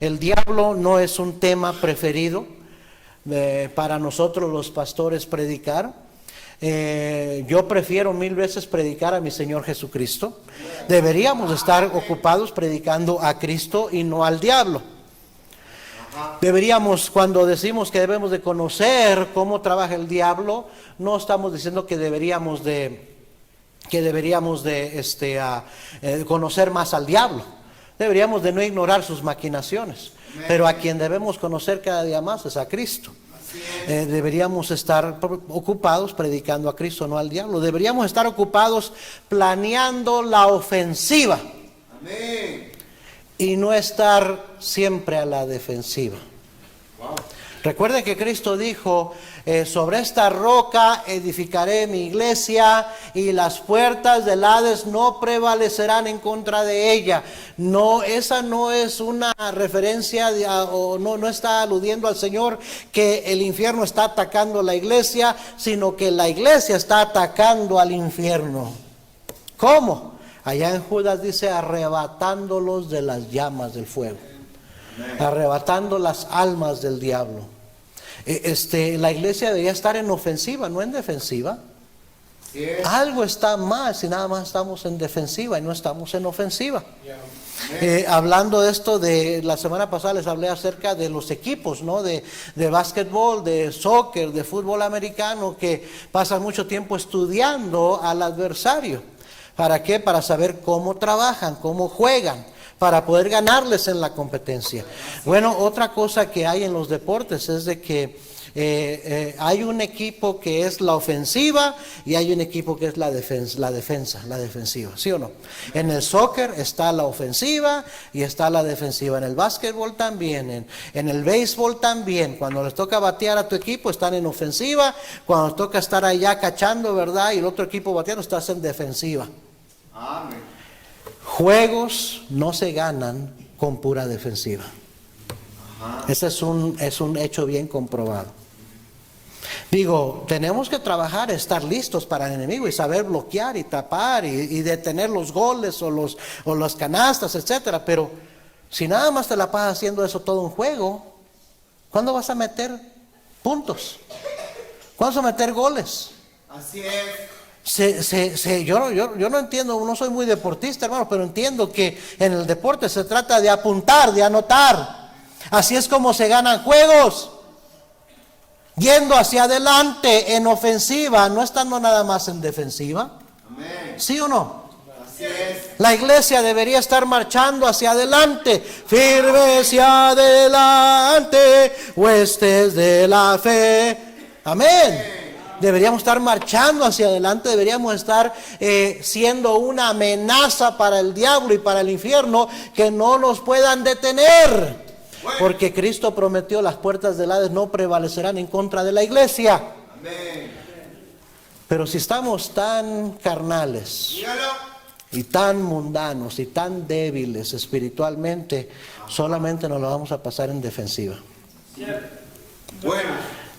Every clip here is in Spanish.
El diablo no es un tema preferido para nosotros los pastores predicar. Yo prefiero 1000 veces predicar a mi Señor Jesucristo. Deberíamos estar ocupados predicando a Cristo y no al diablo. Deberíamos, cuando decimos que debemos de conocer cómo trabaja el diablo, no estamos diciendo que deberíamos de conocer más al diablo. Deberíamos de no ignorar sus maquinaciones. Pero a quien debemos conocer cada día más es a Cristo. Deberíamos estar ocupados predicando a Cristo, no al diablo. Deberíamos estar ocupados planeando la ofensiva. Amén. Y no estar siempre a la defensiva. Wow. Recuerden que Cristo dijo, sobre esta roca edificaré mi iglesia y las puertas del Hades no prevalecerán en contra de ella. No, esa no es una referencia o no está aludiendo al Señor que el infierno está atacando a la iglesia, sino que la iglesia está atacando al infierno. ¿Cómo? Allá en Judas dice, arrebatándolos de las llamas del fuego. Amén. Arrebatando las almas del diablo. La iglesia debería estar en ofensiva, no en defensiva. Algo está mal si nada más estamos en defensiva y no estamos en ofensiva. Hablando de esto, de la semana pasada les hablé acerca de los equipos, ¿no? De básquetbol, de soccer, de fútbol americano, que pasan mucho tiempo estudiando al adversario. ¿Para qué? Para saber cómo trabajan, cómo juegan, para poder ganarles en la competencia. Bueno, otra cosa que hay en los deportes es de que hay un equipo que es la ofensiva y hay un equipo que es la defensiva, ¿sí o no? En el soccer está la ofensiva y está la defensiva. En el básquetbol también, en el béisbol también. Cuando les toca batear a tu equipo están en ofensiva, cuando les toca estar allá cachando, ¿verdad? Y el otro equipo bateando, estás en defensiva. Amén. Juegos no se ganan con pura defensiva. Ajá. Ese es un hecho bien comprobado. Digo, tenemos que trabajar, estar listos para el enemigo y saber bloquear y tapar y detener los goles o las canastas, etcétera. Pero si nada más te la pasas haciendo eso todo un juego, ¿cuándo vas a meter puntos? ¿Cuándo vas a meter goles? Así es. Yo no entiendo, no soy muy deportista, hermano, pero entiendo que en el deporte se trata de apuntar, de anotar. Así es como se ganan juegos. Yendo hacia adelante en ofensiva, no estando nada más en defensiva. Amén. ¿Sí o no? Así es. La iglesia debería estar marchando hacia adelante, firme hacia adelante, huestes de la fe. Amén. Deberíamos estar marchando hacia adelante, deberíamos estar siendo una amenaza para el diablo y para el infierno, que no nos puedan detener. Porque Cristo prometió, las puertas del Hades no prevalecerán en contra de la iglesia. Amén. Pero si estamos tan carnales y tan mundanos y tan débiles espiritualmente, solamente nos lo vamos a pasar en defensiva. Bueno.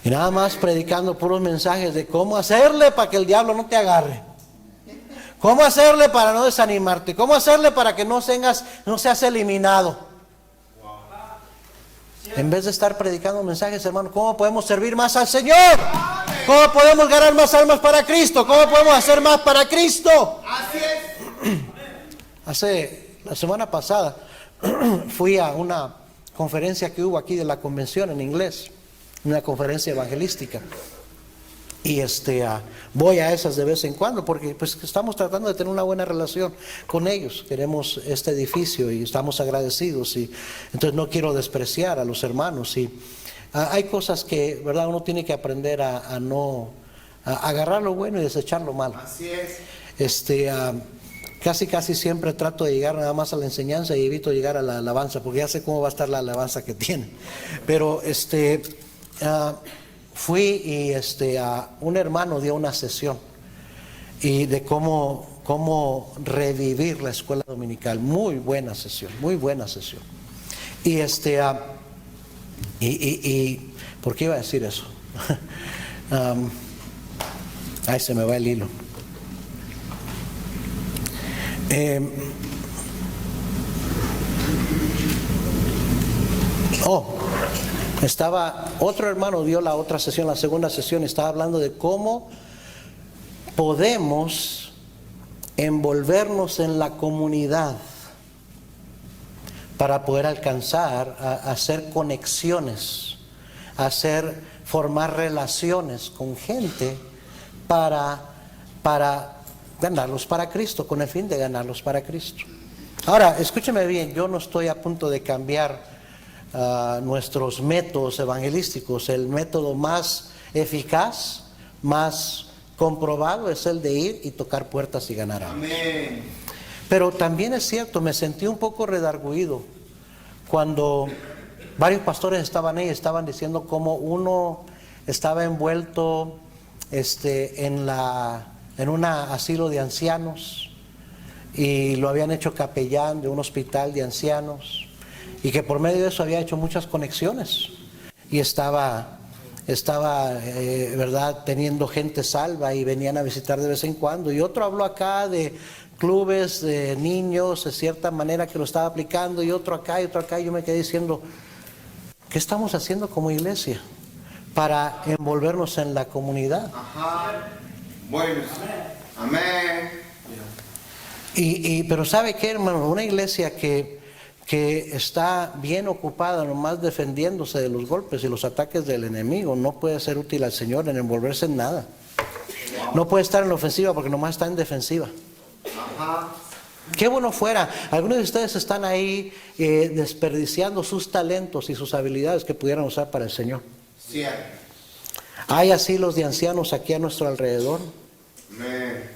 Y nada más predicando puros mensajes de cómo hacerle para que el diablo no te agarre. Cómo hacerle para no desanimarte. Cómo hacerle para que no seas eliminado. En vez de estar predicando mensajes, hermano, ¿cómo podemos servir más al Señor? ¿Cómo podemos ganar más almas para Cristo? ¿Cómo podemos hacer más para Cristo? La semana pasada fui a una conferencia que hubo aquí de la convención en inglés, una conferencia evangelística. Y voy a esas de vez en cuando porque pues estamos tratando de tener una buena relación con ellos. Queremos este edificio y estamos agradecidos, y entonces no quiero despreciar a los hermanos. Y hay cosas que, ¿verdad? Uno tiene que aprender a agarrar lo bueno y desechar lo malo. Así es. Casi siempre trato de llegar nada más a la enseñanza y evito llegar a la alabanza, porque ya sé cómo va a estar la alabanza que tiene. Pero fui y un hermano dio una sesión y de cómo revivir la escuela dominical. Muy buena sesión, muy buena sesión. Y ¿por qué iba a decir eso? Ahí se me va el hilo. Otro hermano dio la otra sesión, la segunda sesión, estaba hablando de cómo podemos envolvernos en la comunidad para poder alcanzar a hacer conexiones, formar relaciones con gente para ganarlos para Cristo, con el fin de ganarlos para Cristo. Ahora, escúcheme bien, yo no estoy a punto de cambiar nuestros métodos evangelísticos. El método más eficaz, más comprobado, es el de ir y tocar puertas y ganar almas. Amén. Pero también es cierto, me sentí un poco redarguido cuando varios pastores estaban ahí, estaban diciendo cómo uno estaba envuelto en un asilo de ancianos y lo habían hecho capellán de un hospital de ancianos, y que por medio de eso había hecho muchas conexiones y estaba verdad, teniendo gente salva, y venían a visitar de vez en cuando. Y otro habló acá de clubes de niños, de cierta manera que lo estaba aplicando, y otro acá y otro acá. Y yo me quedé diciendo, ¿qué estamos haciendo como iglesia para envolvernos en la comunidad? Ajá. Bueno. Amén. Pero ¿sabe qué, hermano? Una iglesia que está bien ocupada nomás defendiéndose de los golpes y los ataques del enemigo no puede ser útil al Señor en envolverse en nada. No puede estar en la ofensiva porque nomás está en defensiva. Ajá. Qué bueno fuera. Algunos de ustedes están ahí desperdiciando sus talentos y sus habilidades que pudieran usar para el Señor. Cierto. Hay asilos de ancianos aquí a nuestro alrededor. Amén.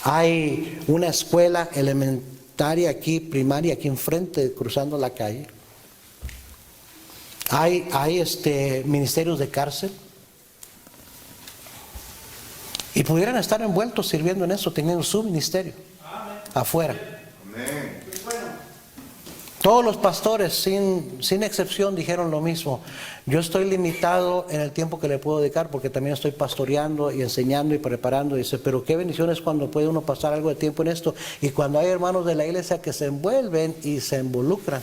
Hay una escuela elementaria aquí, primaria, aquí enfrente, cruzando la calle. Hay ministerios de cárcel. Y pudieran estar envueltos sirviendo en eso, teniendo su ministerio. Amén. Afuera. Amén. Todos los pastores, sin excepción, dijeron lo mismo. Yo estoy limitado en el tiempo que le puedo dedicar porque también estoy pastoreando y enseñando y preparando. Dice, pero qué bendición es cuando puede uno pasar algo de tiempo en esto. Y cuando hay hermanos de la iglesia que se envuelven y se involucran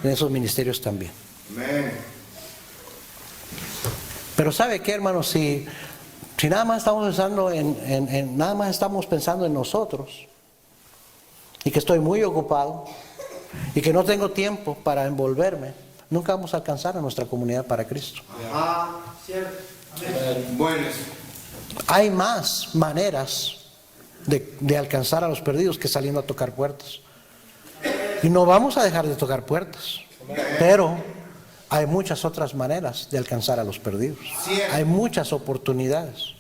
en esos ministerios también. Amén. Pero ¿sabe qué, hermanos? Si nada más estamos pensando nada más estamos pensando en nosotros, y que estoy muy ocupado y que no tengo tiempo para envolverme, nunca vamos a alcanzar a nuestra comunidad para Cristo. Ajá. Cierto. Amén. Bueno. Hay más maneras de alcanzar a los perdidos que saliendo a tocar puertas. Y no vamos a dejar de tocar puertas, pero hay muchas otras maneras de alcanzar a los perdidos. Hay muchas oportunidades.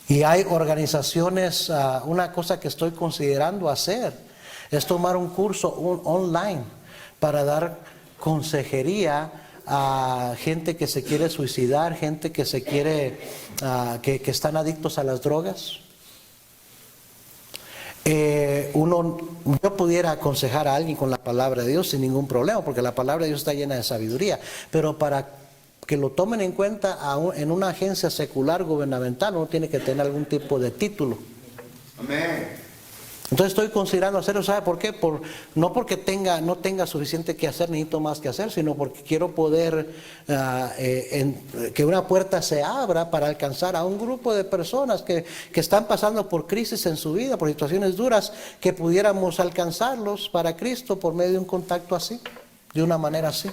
Y hay organizaciones, una cosa que estoy considerando hacer es tomar un curso online para dar consejería a gente que se quiere suicidar, gente que se quiere, que están adictos a las drogas. Yo pudiera aconsejar a alguien con la palabra de Dios sin ningún problema, porque la palabra de Dios está llena de sabiduría, pero para que lo tomen en cuenta en una agencia secular gubernamental uno tiene que tener algún tipo de título. Amén. Entonces estoy considerando hacerlo. ¿Sabe por qué? No porque no tenga suficiente que hacer, necesito más que hacer, sino porque quiero poder que una puerta se abra para alcanzar a un grupo de personas que están pasando por crisis en su vida, por situaciones duras, que pudiéramos alcanzarlos para Cristo por medio de un contacto así, de una manera así.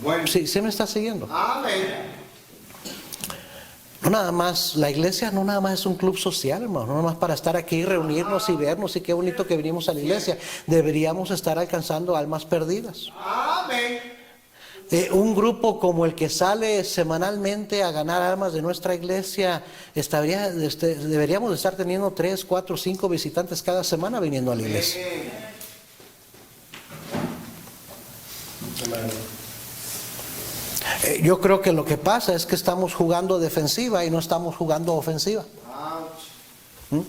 Bueno. Sí, ¿se me está siguiendo? Amén. No nada más, la iglesia no nada más es un club social, hermano, no nada más para estar aquí, reunirnos y vernos, y qué bonito que venimos a la iglesia. Deberíamos estar alcanzando almas perdidas. Amén. Un grupo como el que sale semanalmente a ganar almas de nuestra iglesia, deberíamos de estar teniendo 3, 4, 5 visitantes cada semana viniendo a la iglesia. Yo creo que lo que pasa es que estamos jugando defensiva y no estamos jugando ofensiva. ¿Mm?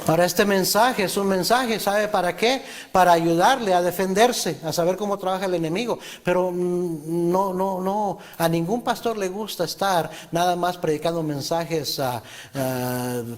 Ahora este mensaje es un mensaje, ¿sabe para qué? Para ayudarle a defenderse, a saber cómo trabaja el enemigo. Pero no, a ningún pastor le gusta estar nada más predicando mensajes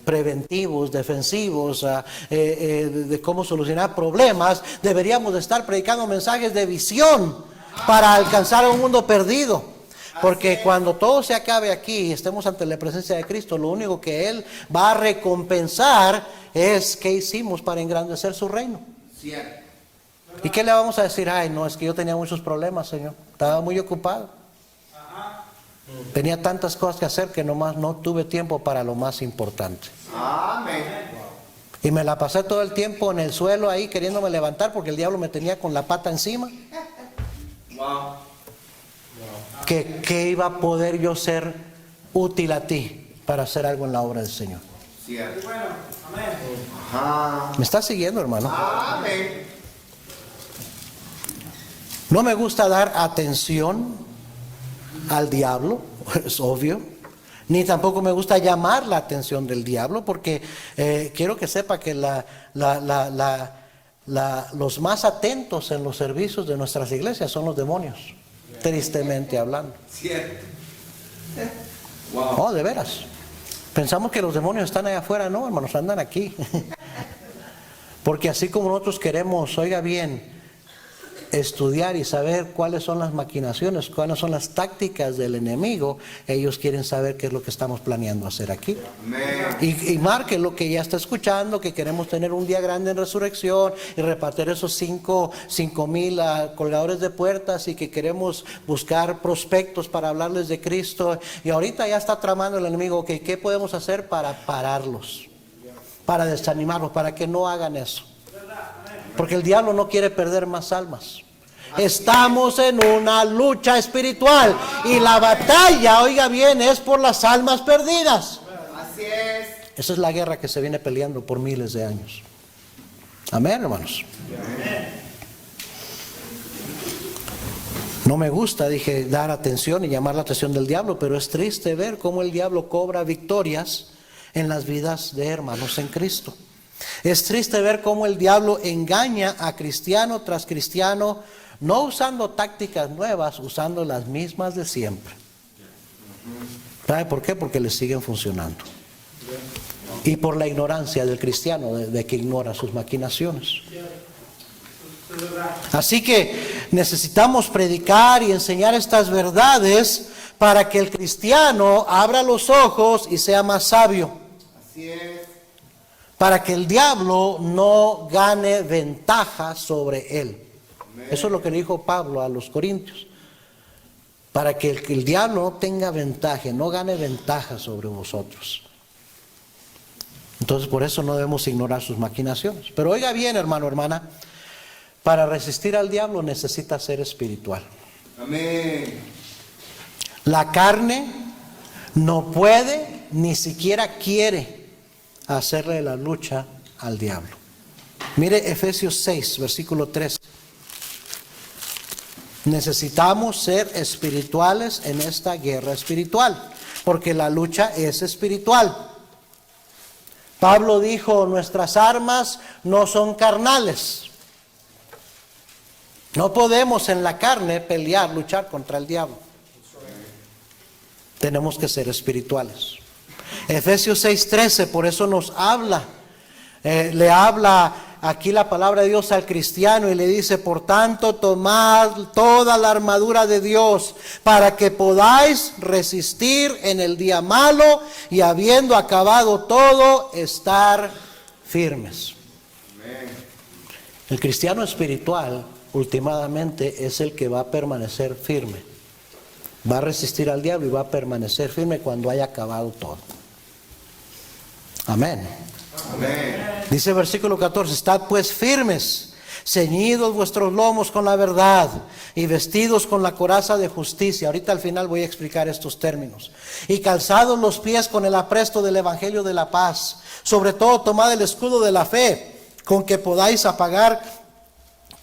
preventivos, defensivos, de cómo solucionar problemas. Deberíamos de estar predicando mensajes de visión para alcanzar a un mundo perdido. Porque cuando todo se acabe aquí y estemos ante la presencia de Cristo, lo único que Él va a recompensar es qué hicimos para engrandecer su reino. Cierto. ¿Y qué le vamos a decir? Ay, no, es que yo tenía muchos problemas, Señor. Estaba muy ocupado. Tenía tantas cosas que hacer que nomás no tuve tiempo para lo más importante. Amén. Y me la pasé todo el tiempo en el suelo ahí queriéndome levantar porque el diablo me tenía con la pata encima. Wow. ¿Qué iba a poder yo ser útil a ti para hacer algo en la obra del Señor? Cierto. Ajá. ¿Me estás siguiendo, hermano? Amén. No me gusta dar atención al diablo, es obvio. Ni tampoco me gusta llamar la atención del diablo, porque quiero que sepa que los más atentos en los servicios de nuestras iglesias son los demonios. Tristemente hablando. Cierto. Wow. Oh, de veras. Pensamos que los demonios están allá afuera. No, hermanos, andan aquí. Porque así como nosotros queremos, oiga bien, estudiar y saber cuáles son las maquinaciones, cuáles son las tácticas del enemigo, ellos quieren saber qué es lo que estamos planeando hacer aquí. Amén. Y marque lo que ya está escuchando, que queremos tener un día grande en resurrección y repartir esos 5,000 colgadores de puertas, y que queremos buscar prospectos para hablarles de Cristo. Y ahorita ya está tramando el enemigo, okay, ¿qué podemos hacer para pararlos? Para desanimarlos, para que no hagan eso. Porque el diablo no quiere perder más almas. Estamos en una lucha espiritual y la batalla, oiga bien, es por las almas perdidas. Así es. Esa es la guerra que se viene peleando por miles de años. Amén, hermanos. No me gusta, dije, dar atención y llamar la atención del diablo, pero es triste ver cómo el diablo cobra victorias en las vidas de hermanos en Cristo. Es triste ver cómo el diablo engaña a cristiano tras cristiano, no usando tácticas nuevas, usando las mismas de siempre. ¿Sabe por qué? Porque le siguen funcionando. Y por la ignorancia del cristiano, de que ignora sus maquinaciones. Así que necesitamos predicar y enseñar estas verdades para que el cristiano abra los ojos y sea más sabio. Así es. Para que el diablo no gane ventaja sobre él. Eso es lo que le dijo Pablo a los Corintios. Para que el diablo no tenga ventaja, no gane ventaja sobre vosotros. Entonces por eso no debemos ignorar sus maquinaciones. Pero oiga bien, hermano, hermana, para resistir al diablo necesita ser espiritual. Amén. La carne no puede, ni siquiera quiere hacerle la lucha al diablo. Mire Efesios 6, versículo 3. Necesitamos ser espirituales en esta guerra espiritual, porque la lucha es espiritual. Pablo dijo, nuestras armas no son carnales. No podemos en la carne pelear, luchar contra el diablo. Tenemos que ser espirituales. Efesios 6:13, por eso nos habla, le habla aquí la palabra de Dios al cristiano y le dice, por tanto, tomad toda la armadura de Dios para que podáis resistir en el día malo y habiendo acabado todo, estar firmes. El cristiano espiritual, últimamente, es el que va a permanecer firme. Va a resistir al diablo y va a permanecer firme cuando haya acabado todo. Amén. Amén. Dice el versículo 14, estad pues firmes, ceñidos vuestros lomos con la verdad y vestidos con la coraza de justicia. Ahorita al final voy a explicar estos términos. Y calzados los pies con el apresto del evangelio de la paz. Sobre todo tomad el escudo de la fe, con que podáis apagar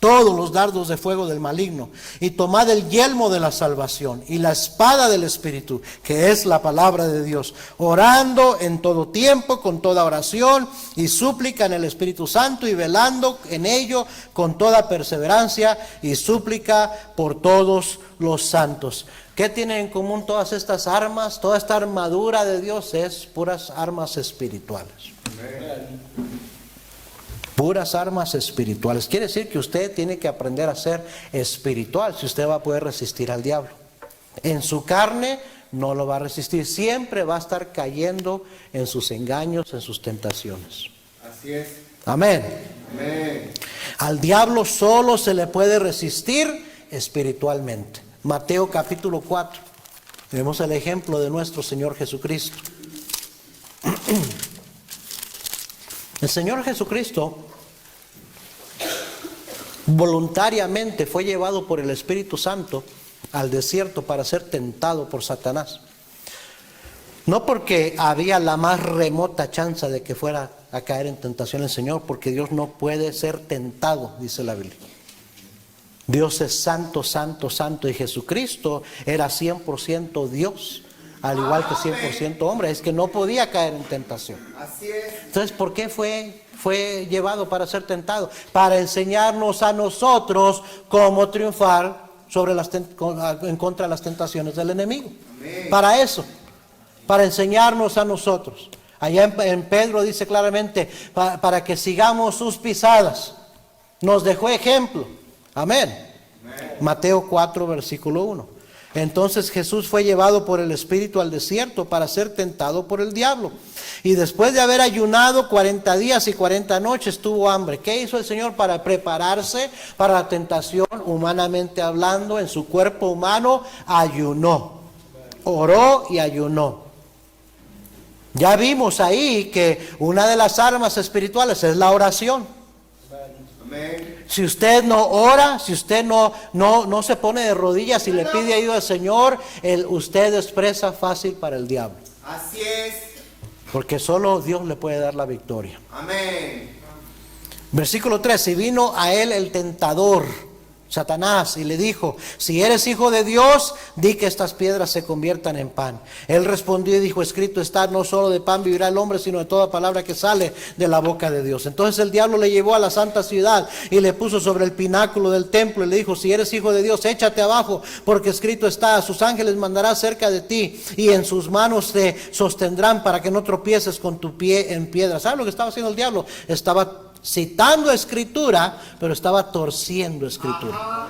todos los dardos de fuego del maligno, y tomad el yelmo de la salvación y la espada del Espíritu, que es la palabra de Dios, orando en todo tiempo con toda oración y súplica en el Espíritu Santo, y velando en ello con toda perseverancia y súplica por todos los santos. ¿Qué tienen en común todas estas armas? Toda esta armadura de Dios es puras armas espirituales. Puras armas espirituales. Quiere decir que usted tiene que aprender a ser espiritual si usted va a poder resistir al diablo. En su carne no lo va a resistir. Siempre va a estar cayendo en sus engaños, en sus tentaciones. Así es. Amén. Amén. Al diablo solo se le puede resistir espiritualmente. Mateo capítulo 4. Vemos el ejemplo de nuestro Señor Jesucristo. El Señor Jesucristo voluntariamente fue llevado por el Espíritu Santo al desierto para ser tentado por Satanás. No porque había la más remota chance de que fuera a caer en tentación el Señor, porque Dios no puede ser tentado, dice la Biblia. Dios es santo, santo, santo, y Jesucristo era 100% Dios, al igual que 100% hombre, es que no podía caer en tentación. Así es. Entonces, ¿por qué fue llevado para ser tentado? Para enseñarnos a nosotros cómo triunfar en contra de las tentaciones del enemigo. Amén. Para eso, para enseñarnos a nosotros. Allá en Pedro dice claramente, para que sigamos sus pisadas. Nos dejó ejemplo. Amén. Amén. Mateo 4, versículo 1. Entonces Jesús fue llevado por el Espíritu al desierto para ser tentado por el diablo. Y después de haber ayunado 40 días y 40 noches tuvo hambre. ¿Qué hizo el Señor para prepararse para la tentación? Humanamente hablando, en su cuerpo humano ayunó. Oró y ayunó. Ya vimos ahí que una de las armas espirituales es la oración. Amén. Si usted no ora, si usted no se pone de rodillas y le pide ayuda al Señor, usted es presa fácil para el diablo. Así es. Porque solo Dios le puede dar la victoria. Amén. Versículo 3, y vino a él el tentador, Satanás, y le dijo, si eres hijo de Dios, di que estas piedras se conviertan en pan. Él respondió y dijo, escrito está, no solo de pan vivirá el hombre, sino de toda palabra que sale de la boca de Dios. Entonces el diablo le llevó a la santa ciudad y le puso sobre el pináculo del templo y le dijo, si eres hijo de Dios, échate abajo, porque escrito está, a sus ángeles mandará cerca de ti y en sus manos te sostendrán para que no tropieces con tu pie en piedra. ¿Sabes lo que estaba haciendo el diablo? Estaba citando escritura, pero estaba torciendo escritura.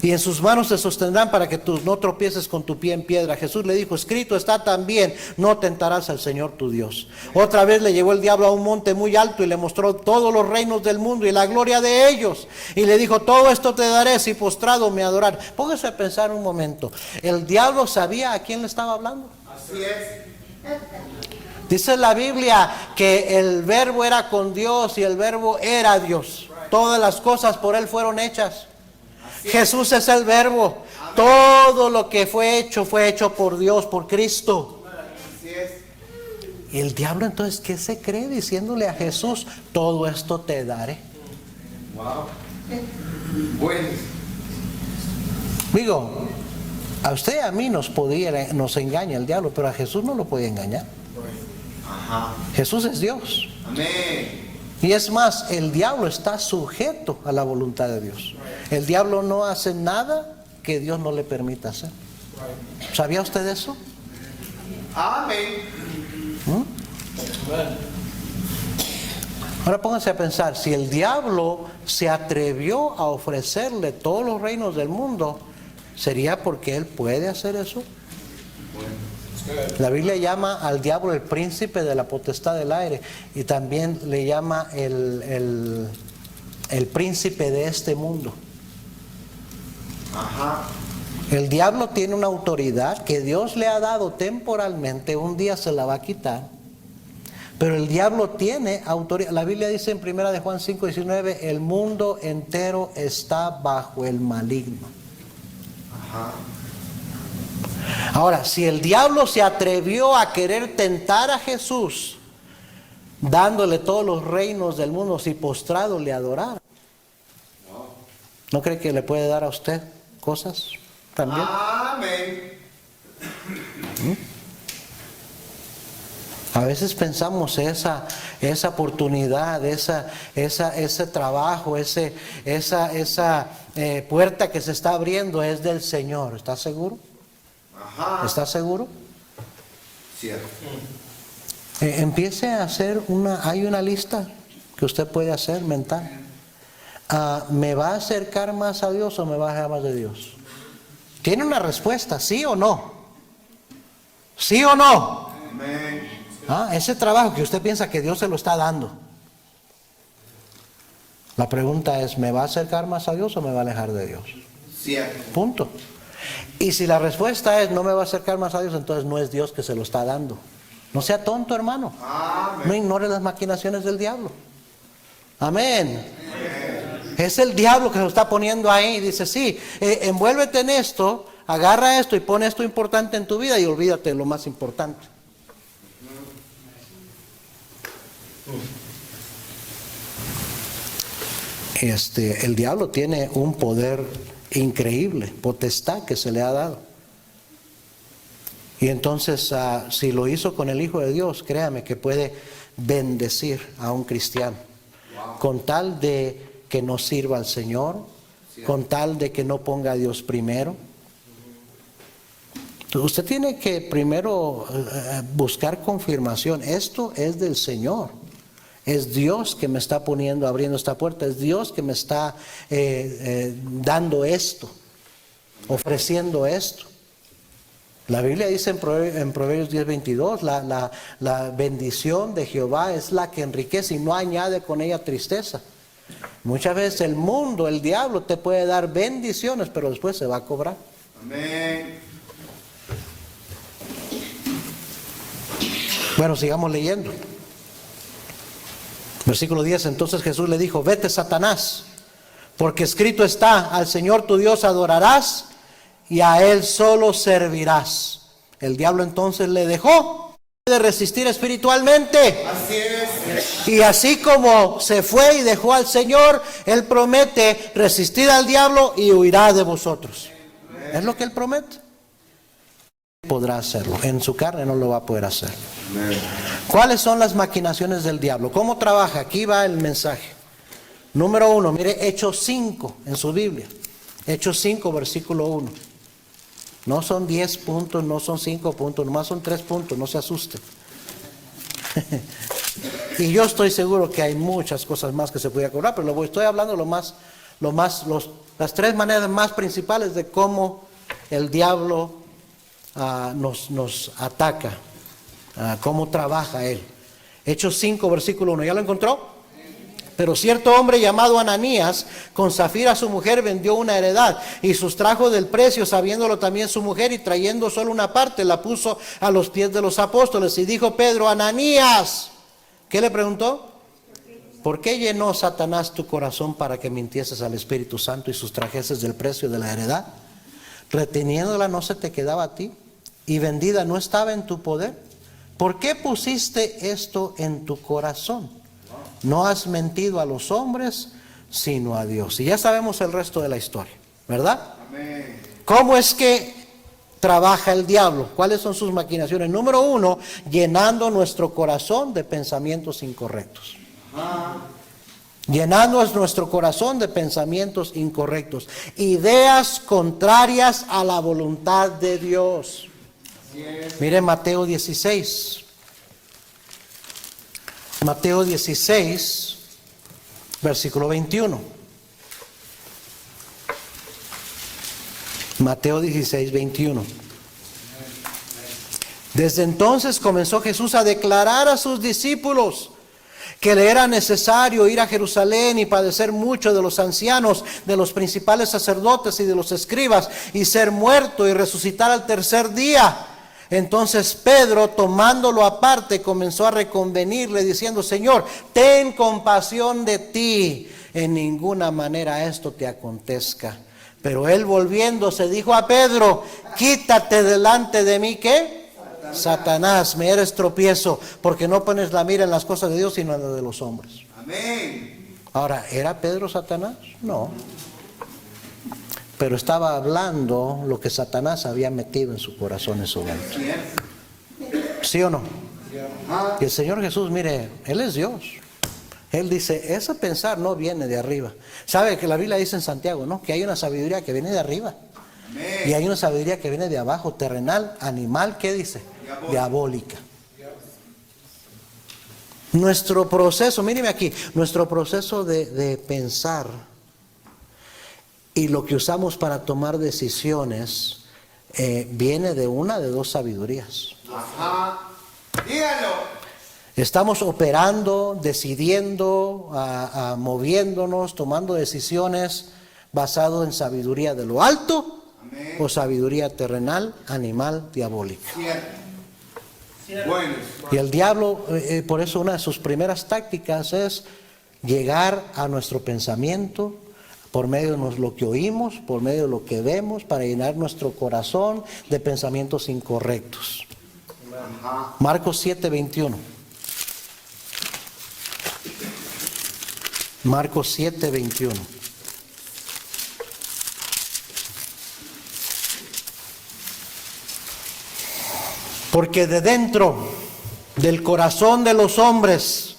Y en sus manos te sostendrán para que tú no tropieces con tu pie en piedra. Jesús le dijo, escrito está también, no tentarás al Señor tu Dios. Otra vez le llevó el diablo a un monte muy alto y le mostró todos los reinos del mundo y la gloria de ellos. Y le dijo, todo esto te daré si postrado me adorar. Póngase a pensar un momento. ¿El diablo sabía a quién le estaba hablando? Así es. Dice la Biblia que el verbo era con Dios y el verbo era Dios. Todas las cosas por Él fueron hechas. Jesús es el verbo. Todo lo que fue hecho por Dios, por Cristo. Así es. Y el diablo entonces, ¿qué se cree diciéndole a Jesús? Todo esto te daré. Wow. Bueno. Digo, a usted y a mí nos engaña el diablo, pero a Jesús no lo puede engañar. Ajá. Jesús es Dios. Amén. Y es más, el diablo está sujeto a la voluntad de Dios. El diablo no hace nada que Dios no le permita hacer. ¿Sabía usted eso? Amén. Ahora pónganse a pensar, si el diablo se atrevió a ofrecerle todos los reinos del mundo, ¿sería porque él puede hacer eso? La Biblia llama al diablo el príncipe de la potestad del aire y también le llama el príncipe de este mundo. Ajá. El diablo tiene una autoridad que Dios le ha dado temporalmente, un día se la va a quitar, pero el diablo tiene autoridad. La Biblia dice en 1 de Juan 5:19, el mundo entero está bajo el maligno. Ajá. Ahora, si el diablo se atrevió a querer tentar a Jesús, dándole todos los reinos del mundo, si postrado le adorara, ¿No cree que le puede dar a usted cosas también? Amén. A veces pensamos esa oportunidad, ese trabajo, esa puerta que se está abriendo es del Señor. ¿Está seguro? Ajá. ¿Está seguro? Cierto. Empiece a hacer hay una lista que usted puede hacer mental. ¿Me va a acercar más a Dios o me va a alejar más de Dios? ¿Tiene una respuesta, sí o no? ¿Sí o no? Amén. Ese trabajo que usted piensa que Dios se lo está dando. La pregunta es, ¿me va a acercar más a Dios o me va a alejar de Dios? Cierto. Punto. Y si la respuesta es, no me va a acercar más a Dios, entonces no es Dios que se lo está dando. No sea tonto, hermano. Amén. No ignore las maquinaciones del diablo. Amén. Es el diablo que se lo está poniendo ahí. Dice, sí, envuélvete en esto, agarra esto y pon esto importante en tu vida y olvídate de lo más importante. El diablo tiene un poder increíble, potestad que se le ha dado. Y entonces, si lo hizo con el Hijo de Dios, créame que puede bendecir a un cristiano. Con tal de que no sirva al Señor, con tal de que no ponga a Dios primero. Usted tiene que primero buscar confirmación. Esto es del Señor. Es Dios que me está abriendo esta puerta. Es Dios que me está dando esto, ofreciendo esto. La Biblia dice en Proverbios 10:22, la bendición de Jehová es la que enriquece y no añade con ella tristeza. Muchas veces el mundo, el diablo te puede dar bendiciones, pero después se va a cobrar. Amén. Bueno, sigamos leyendo. Versículo 10, entonces Jesús le dijo, vete Satanás, porque escrito está, al Señor tu Dios adorarás y a Él solo servirás. El diablo entonces le dejó de resistir espiritualmente. Así es. Y así como se fue y dejó al Señor, Él promete resistir al diablo y huirá de vosotros. Es lo que Él promete. Podrá hacerlo. En su carne no lo va a poder hacer. Amén. ¿Cuáles son las maquinaciones del diablo? ¿Cómo trabaja? Aquí va el mensaje. Número 1, mire Hechos 5 en su Biblia. Hechos 5, versículo 1. No son 10 puntos, no son 5 puntos, nomás son 3 puntos, no se asusten. Y yo estoy seguro que hay muchas cosas más que se puede cobrar, pero estoy hablando las 3 maneras más principales de cómo el diablo nos ataca, cómo trabaja él. Hechos 5, versículo 1, ¿ya lo encontró? Pero cierto hombre llamado Ananías, con Zafira su mujer, vendió una heredad y sustrajo del precio, sabiéndolo también su mujer, y trayendo solo una parte, la puso a los pies de los apóstoles. Y dijo Pedro, Ananías, ¿qué le preguntó? ¿Por qué llenó Satanás tu corazón para que mintieses al Espíritu Santo y sustrajeses del precio de la heredad? Reteniéndola no se te quedaba a ti, y vendida no estaba en tu poder. ¿Por qué pusiste esto en tu corazón? No has mentido a los hombres, sino a Dios. Y ya sabemos el resto de la historia, ¿verdad? Amén. ¿Cómo es que trabaja el diablo? ¿Cuáles son sus maquinaciones? Número 1, llenando nuestro corazón de pensamientos incorrectos. Llenando nuestro corazón de pensamientos incorrectos. Ideas contrarias a la voluntad de Dios. Mire Mateo 16. Mateo 16, versículo 21. Mateo 16, 21. Desde entonces comenzó Jesús a declarar a sus discípulos que le era necesario ir a Jerusalén y padecer mucho de los ancianos, de los principales sacerdotes y de los escribas, y ser muerto y resucitar al tercer día. Entonces Pedro, tomándolo aparte, comenzó a reconvenirle diciendo, Señor, ten compasión de ti, en ninguna manera esto te acontezca. Pero él volviéndose dijo a Pedro, quítate delante de mí, ¿qué? Satanás, me eres tropiezo, porque no pones la mira en las cosas de Dios, sino en las de los hombres. Amén. Ahora, ¿era Pedro Satanás? No. pero estaba hablando lo que Satanás había metido en su corazón en su mente. Cierto. ¿Sí o no? Ajá. Y el Señor Jesús, mire, Él es Dios. Él dice, ese pensar no viene de arriba. ¿Sabe que la Biblia dice en Santiago, no? Que hay una sabiduría que viene de arriba. Amén. Y hay una sabiduría que viene de abajo, terrenal, animal, ¿qué dice? Diabólica. Nuestro proceso, míreme aquí, nuestro proceso de pensar y lo que usamos para tomar decisiones viene de una de dos sabidurías. Ajá. Dígalo. Estamos operando, decidiendo, moviéndonos, tomando decisiones basado en sabiduría de lo alto. Amén. O sabiduría terrenal, animal, diabólica. Cierto. Bueno. Y el diablo, por eso una de sus primeras tácticas es llegar a nuestro pensamiento por medio de lo que oímos, por medio de lo que vemos, para llenar nuestro corazón de pensamientos incorrectos. Ajá. Marcos 7:21. Marcos 7:21. Porque de dentro del corazón de los hombres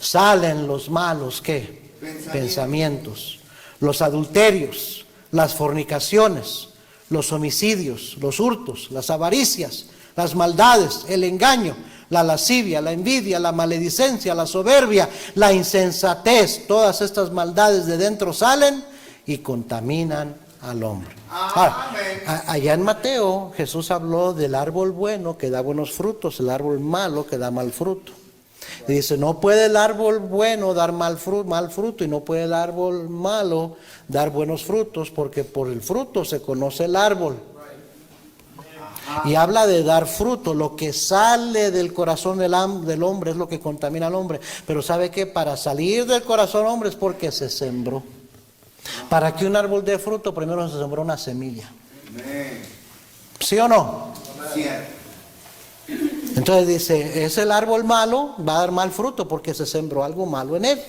salen los malos, ¿qué? Pensamientos. Los adulterios, las fornicaciones, los homicidios, los hurtos, las avaricias, las maldades, el engaño, la lascivia, la envidia, la maledicencia, la soberbia, la insensatez. Todas estas maldades de dentro salen y contaminan al hombre. Ahora, allá en Mateo Jesús habló del árbol bueno que da buenos frutos, el árbol malo que da mal fruto. Y dice, no puede el árbol bueno dar mal fruto y no puede el árbol malo dar buenos frutos, porque por el fruto se conoce el árbol. Y habla de dar fruto, lo que sale del corazón del hombre es lo que contamina al hombre. Pero ¿sabe qué? Para salir del corazón del hombre es porque se sembró. Para que un árbol dé fruto, primero se sembró una semilla. Amén. ¿Sí o no? Cierto. Entonces dice, es el árbol malo, va a dar mal fruto porque se sembró algo malo en él.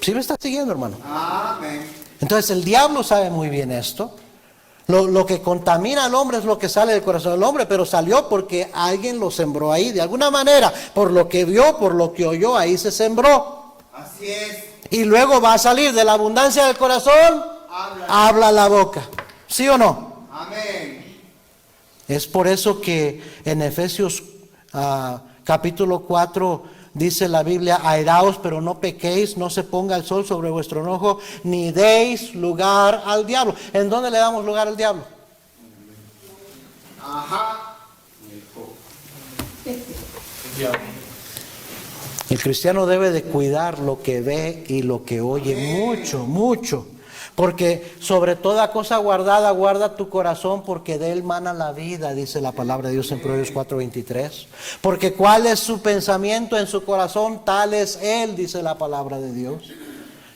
¿Sí me está siguiendo, hermano? Amén. Entonces el diablo sabe muy bien esto. Lo que contamina al hombre es lo que sale del corazón del hombre, pero salió porque alguien lo sembró ahí. De alguna manera, por lo que vio, por lo que oyó, ahí se sembró. Así es. Y luego va a salir de la abundancia del corazón, habla la boca. ¿Sí o no? Amén. Es por eso que en Efesios capítulo 4 dice la Biblia, airaos pero no pequéis, no se ponga el sol sobre vuestro enojo, ni deis lugar al diablo. ¿En dónde le damos lugar al diablo? Ajá. El cristiano debe de cuidar lo que ve y lo que oye mucho, mucho. Porque sobre toda cosa guardada, guarda tu corazón, porque de él mana la vida, dice la palabra de Dios en Proverbios 4:23. Porque cuál es su pensamiento en su corazón, tal es él, dice la palabra de Dios.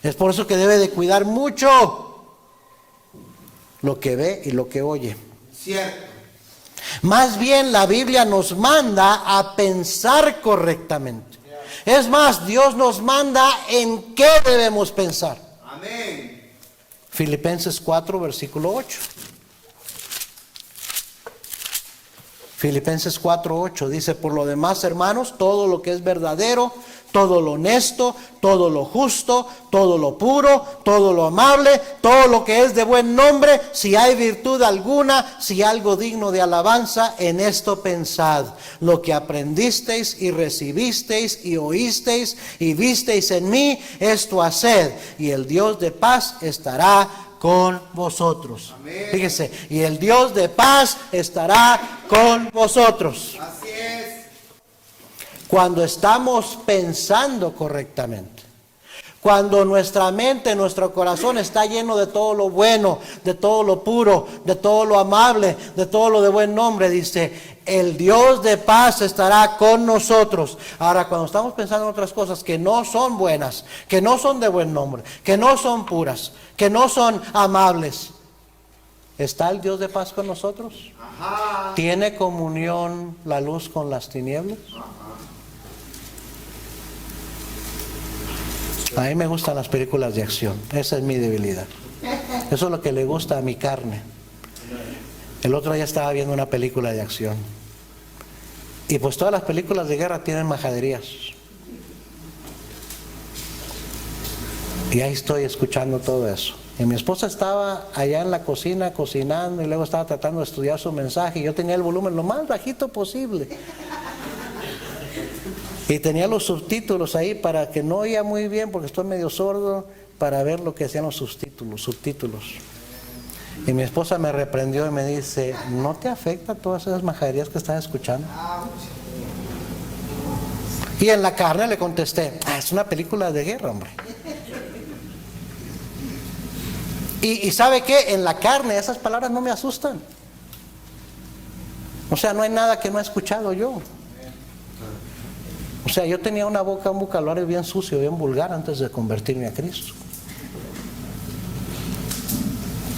Es por eso que debe de cuidar mucho lo que ve y lo que oye. Cierto. Más bien la Biblia nos manda a pensar correctamente. Es más, Dios nos manda en qué debemos pensar. Amén. Filipenses 4, versículo 8. Filipenses 4:8 dice, por lo demás, hermanos, todo lo que es verdadero, todo lo honesto, todo lo justo, todo lo puro, todo lo amable, todo lo que es de buen nombre, si hay virtud alguna, si algo digno de alabanza, en esto pensad. Lo que aprendisteis y recibisteis y oísteis y visteis en mí, esto haced, y el Dios de paz estará con vosotros. Amén. Fíjese, y el Dios de paz estará con vosotros. Así es. Cuando estamos pensando correctamente, cuando nuestra mente, nuestro corazón está lleno de todo lo bueno, de todo lo puro, de todo lo amable, de todo lo de buen nombre, dice, el Dios de paz estará con nosotros. Ahora, cuando estamos pensando en otras cosas que no son buenas, que no son de buen nombre, que no son puras, que no son amables, ¿está el Dios de paz con nosotros? Ajá. ¿Tiene comunión la luz con las tinieblas? A mí me gustan las películas de acción, esa es mi debilidad. Eso es lo que le gusta a mi carne. El otro día estaba viendo una película de acción. Y pues todas las películas de guerra tienen majaderías. Y ahí estoy escuchando todo eso. Y mi esposa estaba allá en la cocina cocinando y luego estaba tratando de estudiar su mensaje. Y yo tenía el volumen lo más bajito posible. Y tenía los subtítulos ahí para que no oía muy bien, porque estoy medio sordo, para ver lo que decían los subtítulos. Y mi esposa me reprendió y me dice, ¿no te afecta todas esas majaderías que estás escuchando? Y en la carne le contesté, es una película de guerra, hombre. Y ¿sabe qué? En la carne esas palabras no me asustan. O sea, no hay nada que no he escuchado yo. O sea, yo tenía un vocabulario bien sucio, bien vulgar antes de convertirme a Cristo.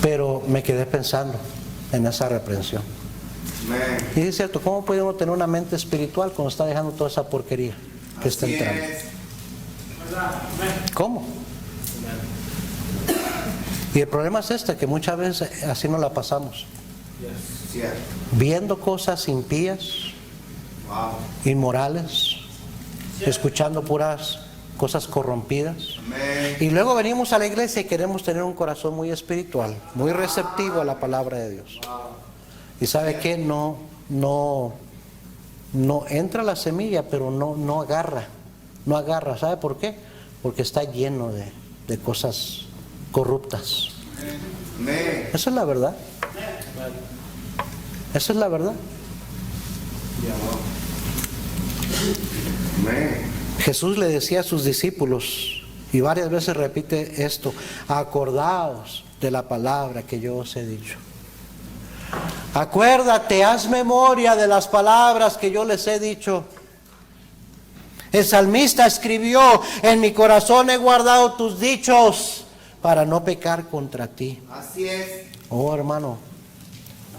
Pero me quedé pensando en esa reprensión. Y es cierto, ¿cómo puede uno tener una mente espiritual cuando está dejando toda esa porquería que está entrando? ¿Cómo? Y el problema es que muchas veces así nos la pasamos. Viendo cosas impías, inmorales, escuchando puras cosas corrompidas. Y luego venimos a la iglesia y queremos tener un corazón muy espiritual, muy receptivo a la palabra de Dios. Y ¿sabe qué? No entra la semilla, pero no agarra. No agarra. ¿Sabe por qué? Porque está lleno de cosas corruptas. Esa es la verdad. Esa es la verdad. Jesús le decía a sus discípulos, y varias veces repite esto: acordaos de la palabra que yo os he dicho. Acuérdate, haz memoria de las palabras que yo les he dicho. El salmista escribió, en mi corazón he guardado tus dichos para no pecar contra ti. Así es. Oh, hermano,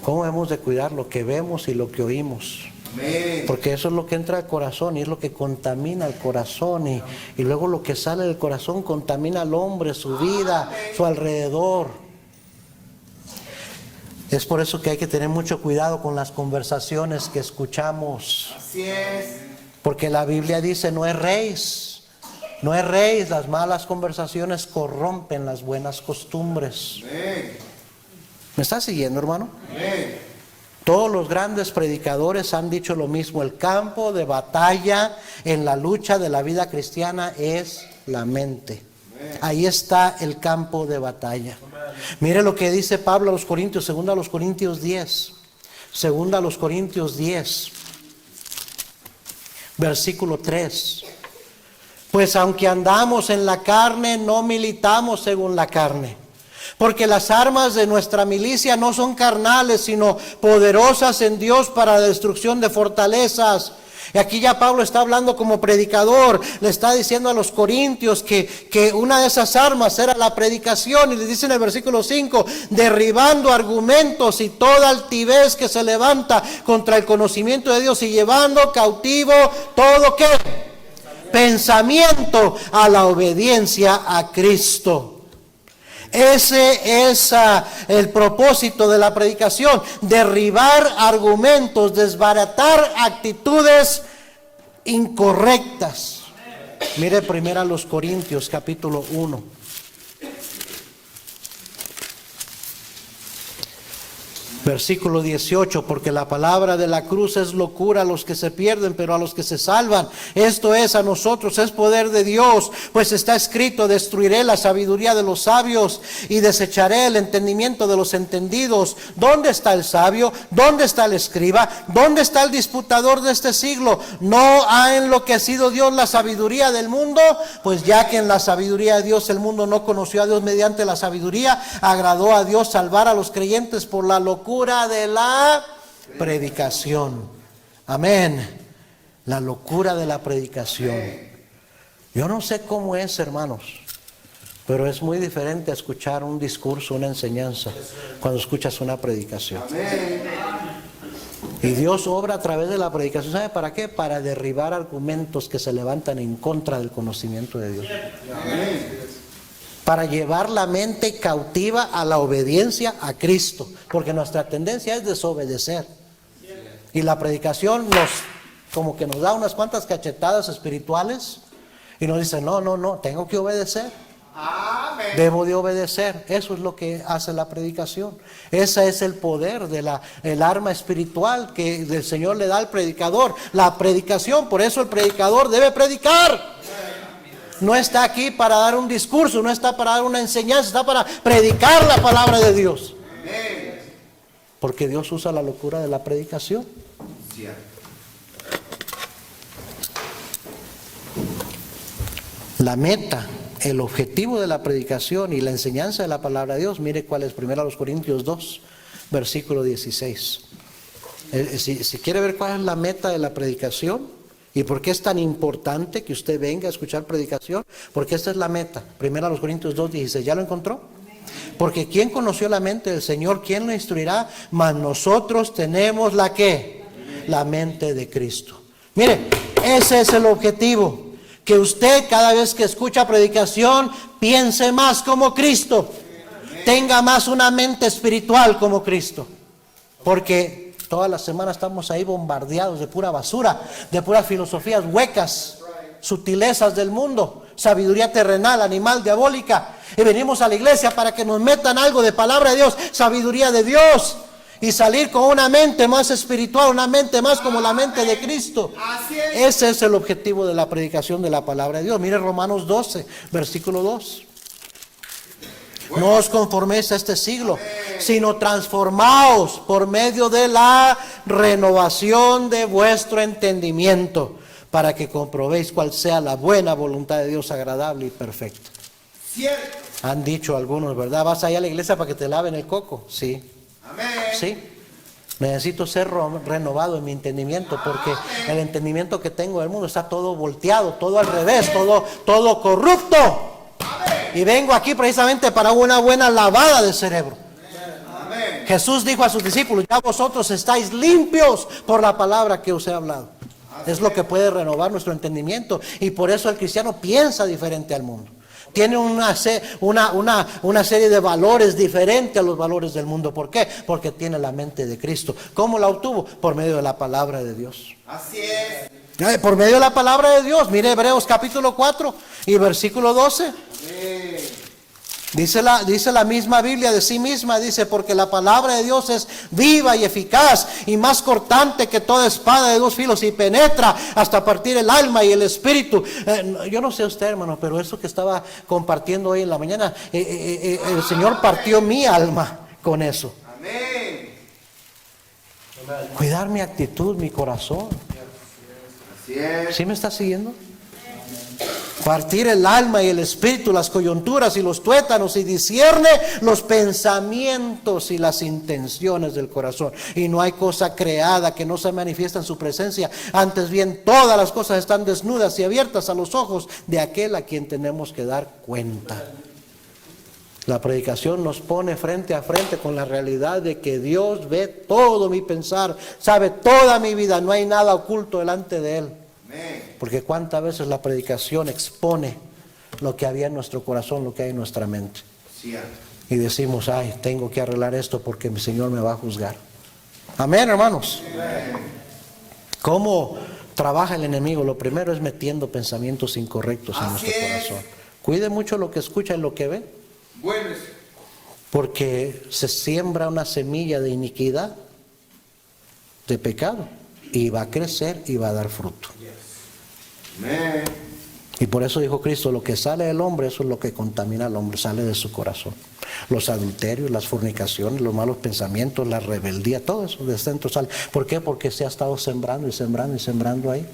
¿cómo hemos de cuidar lo que vemos y lo que oímos? Amén. Porque eso es lo que entra al corazón y es lo que contamina el corazón, y luego lo que sale del corazón contamina al hombre, su vida, su alrededor. Es por eso que hay que tener mucho cuidado con las conversaciones que escuchamos. Así es. Porque la Biblia dice, no erréis, las malas conversaciones corrompen las buenas costumbres. Amén. ¿Me está siguiendo, hermano? Amén. Todos los grandes predicadores han dicho lo mismo: el campo de batalla en la lucha de la vida cristiana es la mente. Ahí está el campo de batalla. Mire lo que dice Pablo a los Corintios, 2 Corintios 10. 2 Corintios 10, versículo 3. Pues aunque andamos en la carne, no militamos según la carne. Porque las armas de nuestra milicia no son carnales, sino poderosas en Dios para la destrucción de fortalezas. Y aquí ya Pablo está hablando como predicador, le está diciendo a los corintios que una de esas armas era la predicación, y le dice en el versículo 5, derribando argumentos y toda altivez que se levanta contra el conocimiento de Dios, y llevando cautivo todo ¿qué? Pensamiento a la obediencia a Cristo. Ese es el propósito de la predicación: derribar argumentos, desbaratar actitudes incorrectas. Mire primero a los Corintios capítulo 1. Versículo 18, porque la palabra de la cruz es locura a los que se pierden, pero a los que se salvan, esto es, a nosotros, es poder de Dios. Pues está escrito, destruiré la sabiduría de los sabios y desecharé el entendimiento de los entendidos. ¿Dónde está el sabio? ¿Dónde está el escriba? ¿Dónde está el disputador de este siglo? ¿No ha enloquecido Dios la sabiduría del mundo? Pues ya que en la sabiduría de Dios el mundo no conoció a Dios mediante la sabiduría, agradó a Dios salvar a los creyentes por la locura de la predicación. Amén. La locura de la predicación. Yo no sé cómo es, hermanos, pero es muy diferente a escuchar un discurso, una enseñanza, cuando escuchas una predicación. Y Dios obra a través de la predicación. ¿Sabe para qué? Para derribar argumentos que se levantan en contra del conocimiento de Dios. para llevar la mente cautiva a la obediencia a Cristo, porque nuestra tendencia es desobedecer. Y la predicación como que nos da unas cuantas cachetadas espirituales y nos dice, no, tengo que obedecer. Amén. Debo de obedecer. Eso es lo que hace la predicación. Ese es el poder el arma espiritual que el Señor le da al predicador. La predicación, por eso el predicador debe predicar. No está aquí para dar un discurso, no está para dar una enseñanza, está para predicar la palabra de Dios. Amén. Porque Dios usa la locura de la predicación. Cierto. La meta, el objetivo de la predicación y la enseñanza de la palabra de Dios, mire cuál es, 1 Corintios 2, versículo 16. Si quiere ver cuál es la meta de la predicación y por qué es tan importante que usted venga a escuchar predicación, porque esta es la meta. 1 Corintios 2, 16, ¿ya lo encontró? Porque ¿quién conoció la mente del Señor? ¿Quién lo instruirá? Mas nosotros tenemos la ¿qué? La mente de Cristo. Mire, ese es el objetivo. Que usted cada vez que escucha predicación piense más como Cristo. Tenga más una mente espiritual como Cristo. Porque toda la semana estamos ahí bombardeados de pura basura, de puras filosofías huecas, sutilezas del mundo, sabiduría terrenal, animal, diabólica. Y venimos a la iglesia para que nos metan algo de palabra de Dios, sabiduría de Dios. Y salir con una mente más espiritual, una mente más como la mente de Cristo. Ese es el objetivo de la predicación de la palabra de Dios. Mire Romanos 12, versículo 2. No os conforméis a este siglo, sino transformaos por medio de la renovación de vuestro entendimiento, para que comprobéis cuál sea la buena voluntad de Dios, agradable y perfecta. Cierto. Han dicho algunos, ¿verdad? ¿Vas allá a la iglesia para que te laven el coco? Sí. Amén. Sí, necesito ser renovado en mi entendimiento, porque el entendimiento que tengo del mundo está todo volteado, todo al revés, todo corrupto. Y vengo aquí precisamente para una buena lavada de cerebro. Amén. Jesús dijo a sus discípulos, ya vosotros estáis limpios por la palabra que os he hablado. Es lo que puede renovar nuestro entendimiento, y por eso el cristiano piensa diferente al mundo. Tiene una serie de valores diferentes a los valores del mundo. ¿Por qué? Porque tiene la mente de Cristo. ¿Cómo la obtuvo? Por medio de la palabra de Dios. Así es. Por medio de la palabra de Dios. Mire Hebreos capítulo 4 y versículo 12. Amén. Dice la misma Biblia de sí misma, dice, porque la palabra de Dios es viva y eficaz y más cortante que toda espada de dos filos y penetra hasta partir el alma y el espíritu. Yo no sé usted, hermano, pero eso que estaba compartiendo hoy en la mañana, el Señor partió mi alma con eso. Amén. Cuidar mi actitud, mi corazón. Así es. ¿Sí me está siguiendo? Partir el alma y el espíritu, las coyunturas y los tuétanos, y discierne los pensamientos y las intenciones del corazón. Y no hay cosa creada que no se manifiesta en su presencia. Antes bien, todas las cosas están desnudas y abiertas a los ojos de aquel a quien tenemos que dar cuenta. La predicación nos pone frente a frente con la realidad de que Dios ve todo mi pensar, sabe toda mi vida, no hay nada oculto delante de Él. Porque cuántas veces la predicación expone lo que había en nuestro corazón, lo que hay en nuestra mente. Cierto. Y decimos, ay, tengo que arreglar esto porque mi Señor me va a juzgar. Amén, hermanos. Amén. ¿Cómo trabaja el enemigo? Lo primero es metiendo pensamientos incorrectos en nuestro corazón. Cuide mucho lo que escucha y lo que ve, Bueno es. porque se siembra una semilla de iniquidad, de pecado, y va a crecer y va a dar fruto. Amén. Y por eso dijo Cristo, lo que sale del hombre, eso es lo que contamina al hombre, sale de su corazón. Los adulterios, las fornicaciones, los malos pensamientos, la rebeldía, todo eso de dentro sale. ¿Por qué? Porque se ha estado sembrando y sembrando y sembrando ahí.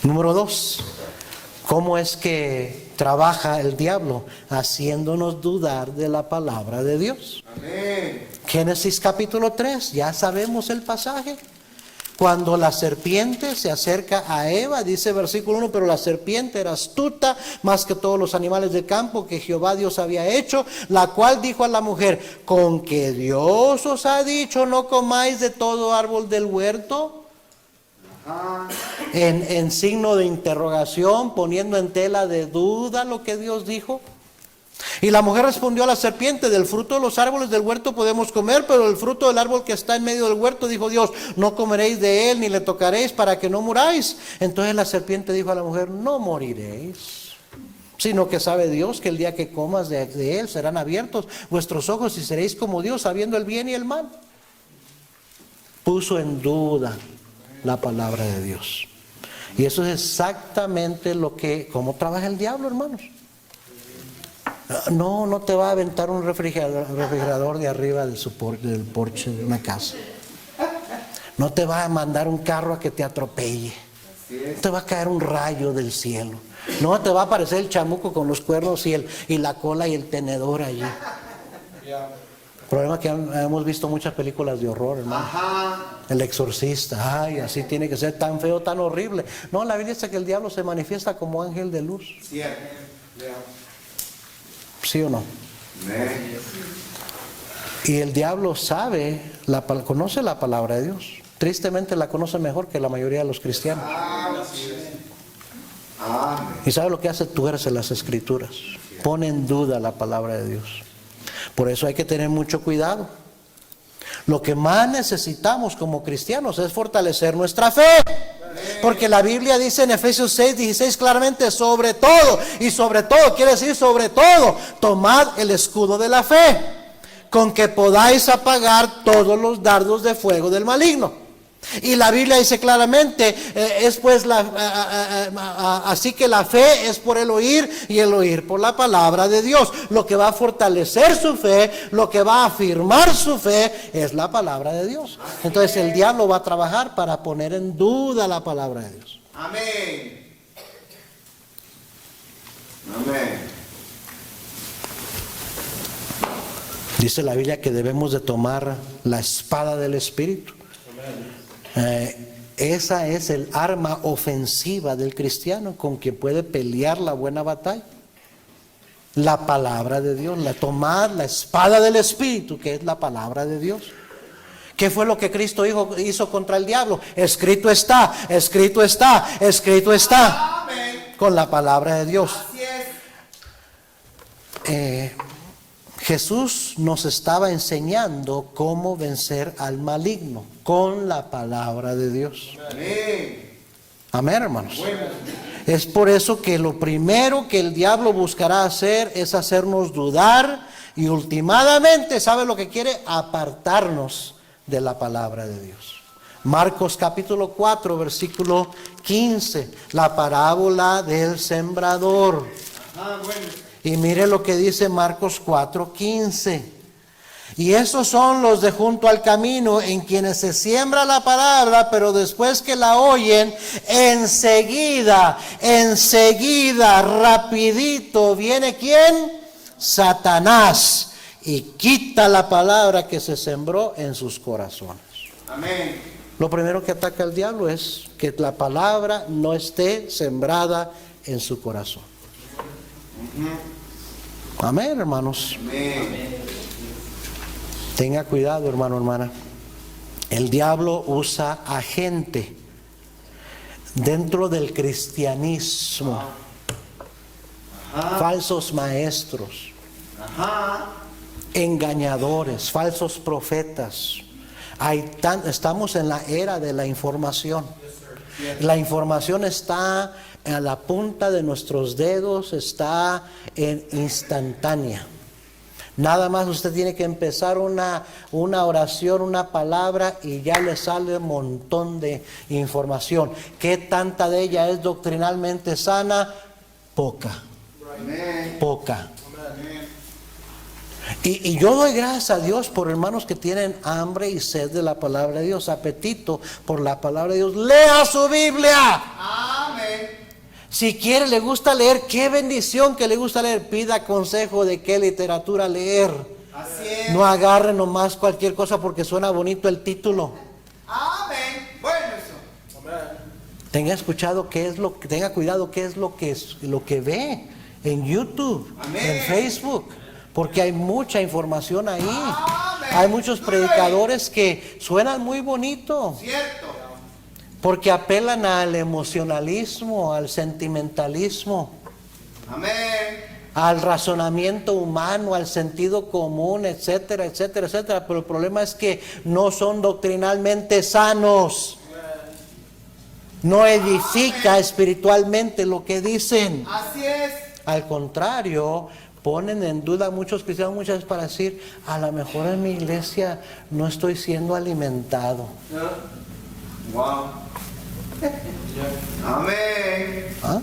Número 2, ¿cómo es que trabaja el diablo? Haciéndonos dudar de la palabra de Dios. Amén. Génesis capítulo 3, ya sabemos el pasaje. Cuando la serpiente se acerca a Eva, dice versículo 1, pero la serpiente era astuta más que todos los animales del campo que Jehová Dios había hecho, la cual dijo a la mujer, ¿con que Dios os ha dicho no comáis de todo árbol del huerto? Ajá. en signo de interrogación, poniendo en tela de duda lo que Dios dijo. Y la mujer respondió a la serpiente: del fruto de los árboles del huerto podemos comer, pero el fruto del árbol que está en medio del huerto, dijo Dios, no comeréis de él ni le tocaréis para que no muráis. Entonces la serpiente dijo a la mujer: no moriréis, sino que sabe Dios que el día que comas de él serán abiertos vuestros ojos y seréis como Dios, sabiendo el bien y el mal. Puso en duda la palabra de Dios. Y eso es exactamente cómo trabaja el diablo, hermanos. No te va a aventar un refrigerador de arriba del porche de una casa. No te va a mandar un carro a que te atropelle. No te va a caer un rayo del cielo. No te va a aparecer el chamuco con los cuernos y la cola y el tenedor allí. El problema es que hemos visto muchas películas de horror, hermano. Ajá. El exorcista, ay, así tiene que ser, tan feo, tan horrible. No, la Biblia dice que el diablo se manifiesta como ángel de luz. Cierto. ¿Sí o no? Amén. Y el diablo conoce la palabra de Dios. Tristemente la conoce mejor que la mayoría de los cristianos. Amén. ¿Y sabe lo que hace? Tuerce las escrituras. Pone en duda la palabra de Dios. Por eso hay que tener mucho cuidado. Lo que más necesitamos como cristianos es fortalecer nuestra fe. Porque la Biblia dice en Efesios 6:16 claramente: sobre todo, y sobre todo quiere decir sobre todo, tomad el escudo de la fe, con que podáis apagar todos los dardos de fuego del maligno. Y la Biblia dice claramente, así que la fe es por el oír y el oír por la palabra de Dios. Lo que va a fortalecer su fe, lo que va a afirmar su fe es la palabra de Dios. Entonces el diablo va a trabajar para poner en duda la palabra de Dios. Amén. Amén. Dice la Biblia que debemos de tomar la espada del Espíritu. Esa es el arma ofensiva del cristiano con que puede pelear la buena batalla. La palabra de Dios, tomar la espada del Espíritu, que es la palabra de Dios. ¿Qué fue lo que Cristo hizo contra el diablo? Escrito está, escrito está, escrito está. Amén. Con la palabra de Dios. Así es. Jesús nos estaba enseñando cómo vencer al maligno con la palabra de Dios. Amén. Amén, hermanos. Bueno. Es por eso que lo primero que el diablo buscará hacer es hacernos dudar y últimamente, ¿sabe lo que quiere? Apartarnos de la palabra de Dios. Marcos capítulo 4, versículo 15, la parábola del sembrador. Ajá, bueno. Y mire lo que dice Marcos 4:15. Y esos son los de junto al camino, en quienes se siembra la palabra, pero después que la oyen, enseguida, rapidito, ¿viene quién? Satanás, y quita la palabra que se sembró en sus corazones. Amén. Lo primero que ataca el diablo es que la palabra no esté sembrada en su corazón. Amén, hermanos. Amén. Tenga cuidado, hermano, hermana. El diablo usa a gente dentro del cristianismo, falsos maestros, engañadores, falsos profetas. Estamos en la era de la información. La información está a la punta de nuestros dedos, está instantánea. Nada más usted tiene que empezar una oración, una palabra, y ya le sale un montón de información. ¿Qué tanta de ella es doctrinalmente sana? Poca. Amén. Poca. Amén. Y yo doy gracias a Dios por hermanos que tienen hambre y sed de la palabra de Dios, apetito por la palabra de Dios. ¡Lea su Biblia! Amén. Si quiere, le gusta leer, qué bendición que le gusta leer. Pida consejo de qué literatura leer. Así es. No agarre nomás cualquier cosa porque suena bonito el título. Amén. Bueno eso. Amén. Tenga cuidado qué es lo que ve en YouTube, Amén. en Facebook, porque hay mucha información ahí. Amén. Hay muchos predicadores que suenan muy bonito, Cierto. Porque apelan al emocionalismo, al sentimentalismo, Amén. al razonamiento humano, al sentido común, etcétera, etcétera, etcétera. Pero el problema es que no son doctrinalmente sanos. No edifica espiritualmente lo que dicen. Así es. Al contrario, ponen en duda a muchos cristianos muchas veces para decir, a lo mejor en mi iglesia no estoy siendo alimentado. Wow. Amén. ¿Ah?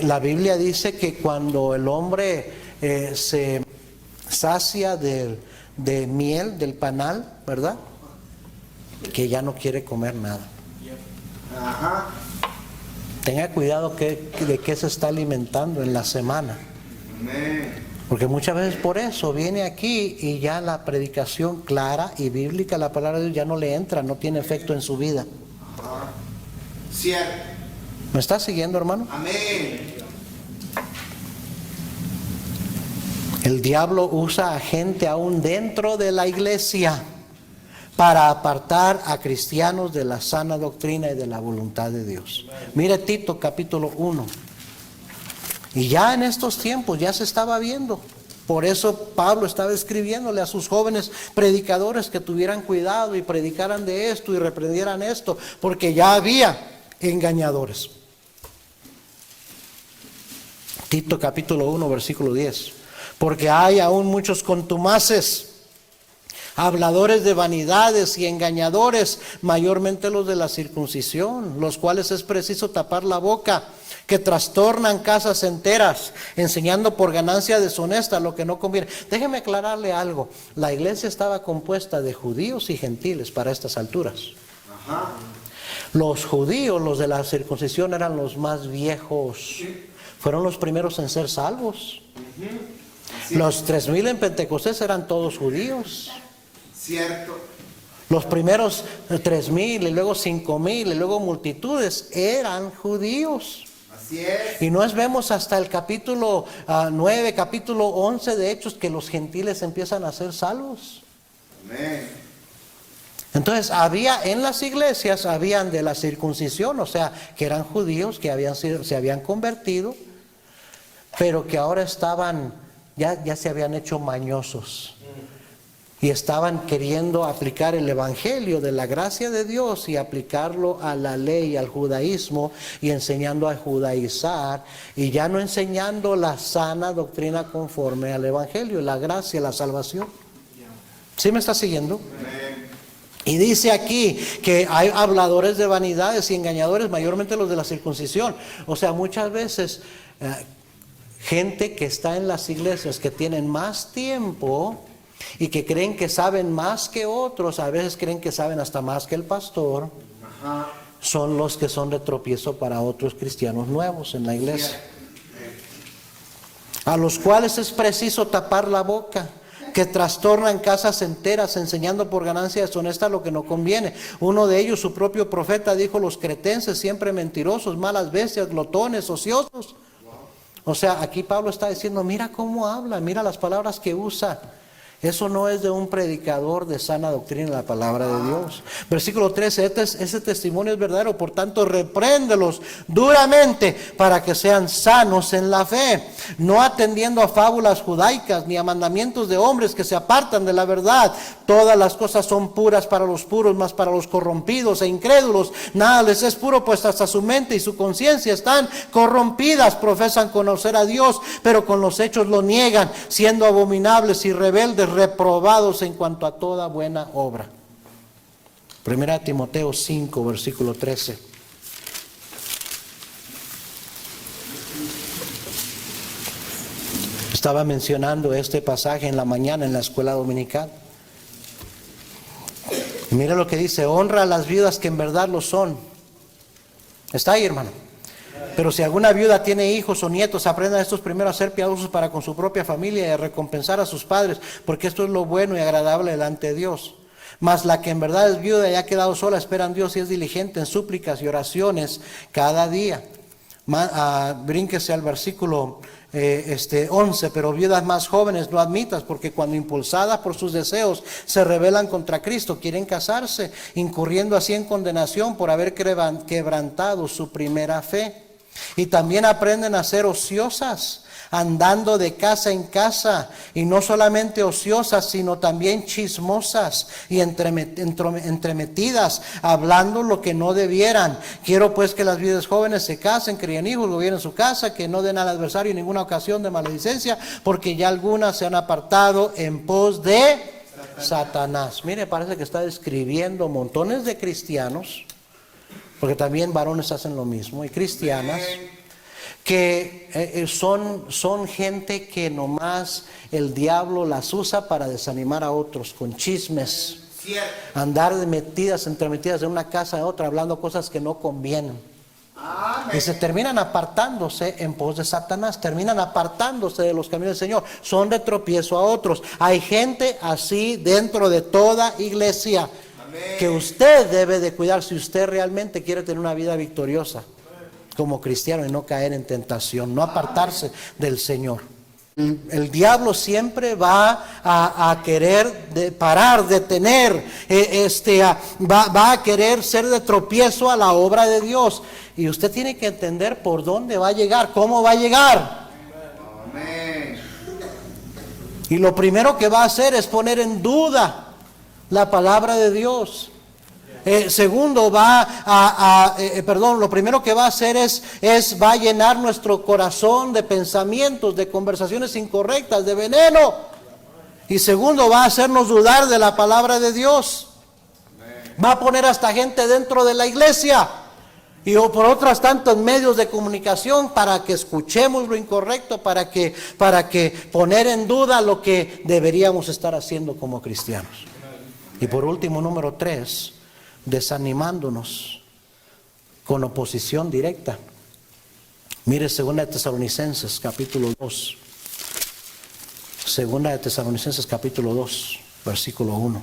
La Biblia dice que cuando el hombre se sacia de miel, del panal, ¿verdad? Que ya no quiere comer nada. Ajá. Tenga cuidado de qué se está alimentando en la semana. Amén. Porque muchas veces por eso viene aquí y ya la predicación clara y bíblica, la palabra de Dios ya no le entra, no tiene efecto en su vida. Ajá. Cierto. ¿Me está siguiendo, hermano? Amén. El diablo usa a gente aún dentro de la iglesia para apartar a cristianos de la sana doctrina y de la voluntad de Dios. Mire Tito capítulo 1. Y ya en estos tiempos ya se estaba viendo. Por eso Pablo estaba escribiéndole a sus jóvenes predicadores que tuvieran cuidado y predicaran de esto y reprendieran esto, porque ya había engañadores. Tito capítulo 1 versículo 10. Porque hay aún muchos contumaces, habladores de vanidades y engañadores, mayormente los de la circuncisión, los cuales es preciso tapar la boca, que trastornan casas enteras, enseñando por ganancia deshonesta lo que no conviene. Déjeme aclararle algo, la iglesia estaba compuesta de judíos y gentiles para estas alturas. Ajá. Los judíos, los de la circuncisión, eran los más viejos, fueron los primeros en ser salvos. Los 3,000 en Pentecostés eran todos judíos. Cierto. Los primeros 3,000 y luego 5,000 y luego multitudes eran judíos. Así es. Y nos vemos hasta el capítulo 9, capítulo 11 de Hechos que los gentiles empiezan a ser salvos. Amén. Entonces había en las iglesias, habían de la circuncisión, o sea, que eran judíos que se habían convertido, pero que ahora estaban, ya se habían hecho mañosos. Y estaban queriendo aplicar el evangelio de la gracia de Dios y aplicarlo a la ley, al judaísmo, y enseñando a judaizar, y ya no enseñando la sana doctrina conforme al evangelio, la gracia, la salvación. ¿Sí me está siguiendo? Amén. Y dice aquí que hay habladores de vanidades y engañadores, mayormente los de la circuncisión. O sea, muchas veces gente que está en las iglesias que tienen más tiempo y que creen que saben más que otros, a veces creen que saben hasta más que el pastor, Ajá. son los que son de tropiezo para otros cristianos nuevos en la iglesia, a los cuales es preciso tapar la boca, que trastornan casas enteras, enseñando por ganancia deshonesta lo que no conviene. Uno de ellos, su propio profeta, dijo: los cretenses siempre mentirosos, malas bestias, glotones, ociosos. O sea, aquí Pablo está diciendo, mira cómo habla, mira las palabras que usa. Eso no es de un predicador de sana doctrina, la palabra de Dios. Versículo 13, ese testimonio es verdadero, por tanto repréndelos duramente para que sean sanos en la fe, no atendiendo a fábulas judaicas ni a mandamientos de hombres que se apartan de la verdad. Todas las cosas son puras para los puros, mas para los corrompidos e incrédulos nada les es puro, pues hasta su mente y su conciencia están corrompidas. Profesan conocer a Dios, pero con los hechos lo niegan, siendo abominables y rebeldes, reprobados en cuanto a toda buena obra. Primera Timoteo 5, versículo 13. Estaba mencionando este pasaje en la mañana en la escuela dominical. Mira lo que dice: honra a las viudas que en verdad lo son. Está ahí, hermano. Pero si alguna viuda tiene hijos o nietos, aprendan estos primero a ser piadosos para con su propia familia y a recompensar a sus padres, porque esto es lo bueno y agradable delante de Dios. Mas la que en verdad es viuda y ha quedado sola, espera en Dios y es diligente en súplicas y oraciones cada día. Brínquese al versículo 11, pero viudas más jóvenes no admitas, porque cuando impulsadas por sus deseos se rebelan contra Cristo, quieren casarse, incurriendo así en condenación por haber quebrantado su primera fe. Y también aprenden a ser ociosas, andando de casa en casa, y no solamente ociosas, sino también chismosas y entremetidas, hablando lo que no debieran. Quiero pues que las viudas jóvenes se casen, críen hijos, gobiernen su casa, que no den al adversario ninguna ocasión de maledicencia, porque ya algunas se han apartado en pos de Satanás. Mire, parece que está describiendo montones de cristianos, porque también varones hacen lo mismo, y cristianas, que son gente que nomás el diablo las usa para desanimar a otros con chismes, andar entremetidas de una casa a otra, hablando cosas que no convienen. Y se terminan apartándose en pos de Satanás, terminan apartándose de los caminos del Señor, son de tropiezo a otros. Hay gente así dentro de toda iglesia, que usted debe de cuidar si usted realmente quiere tener una vida victoriosa como cristiano y no caer en tentación, no apartarse del Señor. El diablo siempre va a querer detener, va a querer ser de tropiezo a la obra de Dios. Y usted tiene que entender por dónde va a llegar, cómo va a llegar. Amén. Y lo primero que va a hacer es poner en duda la palabra de Dios. Segundo, lo primero que va a hacer va a llenar nuestro corazón de pensamientos, de conversaciones incorrectas, de veneno. Y segundo, va a hacernos dudar de la palabra de Dios. Va a poner hasta gente dentro de la iglesia y por otros tantos medios de comunicación para que escuchemos lo incorrecto, para que poner en duda lo que deberíamos estar haciendo como cristianos. Y por último, número 3, desanimándonos con oposición directa. Mire 2 de Tesalonicenses capítulo 2. 2 de Tesalonicenses capítulo 2, versículo 1.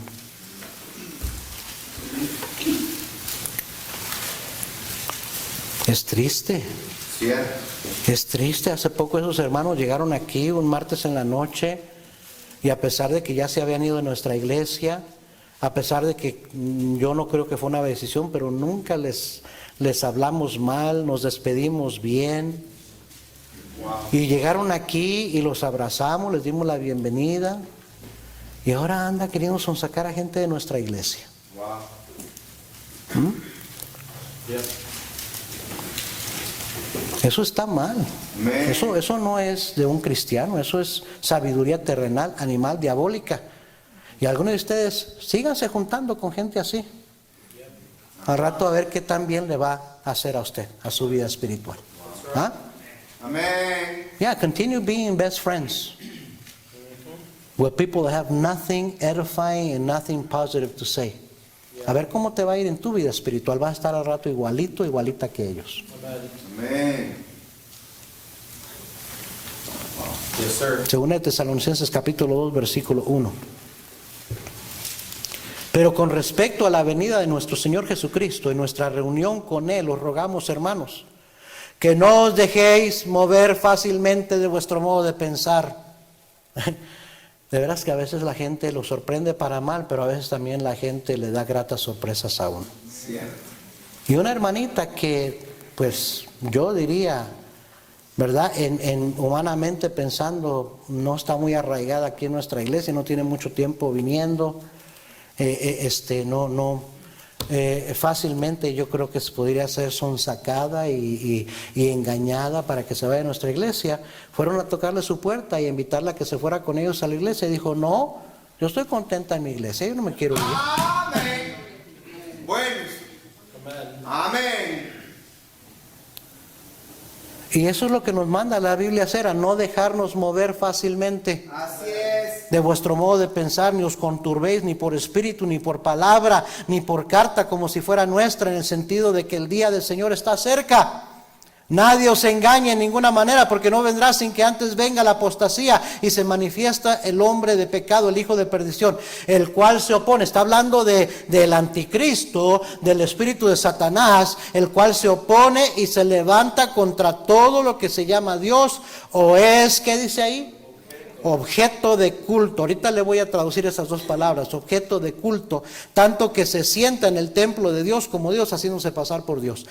Es triste. Es triste. Hace poco esos hermanos llegaron aquí un martes en la noche, y a pesar de que ya se habían ido de nuestra iglesia, a pesar de que yo no creo que fue una decisión, pero nunca les hablamos mal, nos despedimos bien. Y llegaron aquí y los abrazamos, les dimos la bienvenida, y ahora anda queriendo sonsacar a gente de nuestra iglesia. Eso está mal. Eso no es de un cristiano, eso es sabiduría terrenal, animal, diabólica. Y algunos de ustedes síganse juntando con gente así. Al rato a ver qué tan bien le va a hacer a usted, a su vida espiritual. ¿Ah? Amén. Yeah, continue being best friends with people that have nothing edifying and nothing positive to say. A ver cómo te va a ir en tu vida espiritual. Vas a estar al rato igualita que ellos. Amén. Yes, sir. 2 de Tesalonicenses capítulo 2, versículo 1. Pero con respecto a la venida de nuestro Señor Jesucristo y nuestra reunión con Él, os rogamos, hermanos, que no os dejéis mover fácilmente de vuestro modo de pensar. De veras que a veces la gente lo sorprende para mal, pero a veces también la gente le da gratas sorpresas a uno. Cierto. Y una hermanita que, pues yo diría, ¿verdad? Humanamente pensando, no está muy arraigada aquí en nuestra iglesia, no tiene mucho tiempo viniendo. Fácilmente yo creo que se podría ser sonsacada y engañada para que se vaya a nuestra iglesia. Fueron a tocarle su puerta y invitarla a que se fuera con ellos a la iglesia, y dijo: no, yo estoy contenta en mi iglesia, yo no me quiero ir. Amén. Bueno. Amén. Y eso es lo que nos manda la Biblia hacer, a no dejarnos mover fácilmente Así es. de vuestro modo de pensar, ni os conturbéis ni por espíritu, ni por palabra, ni por carta como si fuera nuestra, en el sentido de que el día del Señor está cerca. Nadie os engañe en ninguna manera, porque no vendrá sin que antes venga la apostasía y se manifiesta el hombre de pecado, el hijo de perdición, el cual se opone. Está hablando del anticristo, del espíritu de Satanás, el cual se opone y se levanta contra todo lo que se llama Dios, o es, ¿qué dice ahí? Objeto de culto. Ahorita le voy a traducir esas dos palabras, objeto de culto, tanto que se sienta en el templo de Dios como Dios, haciéndose pasar por Dios.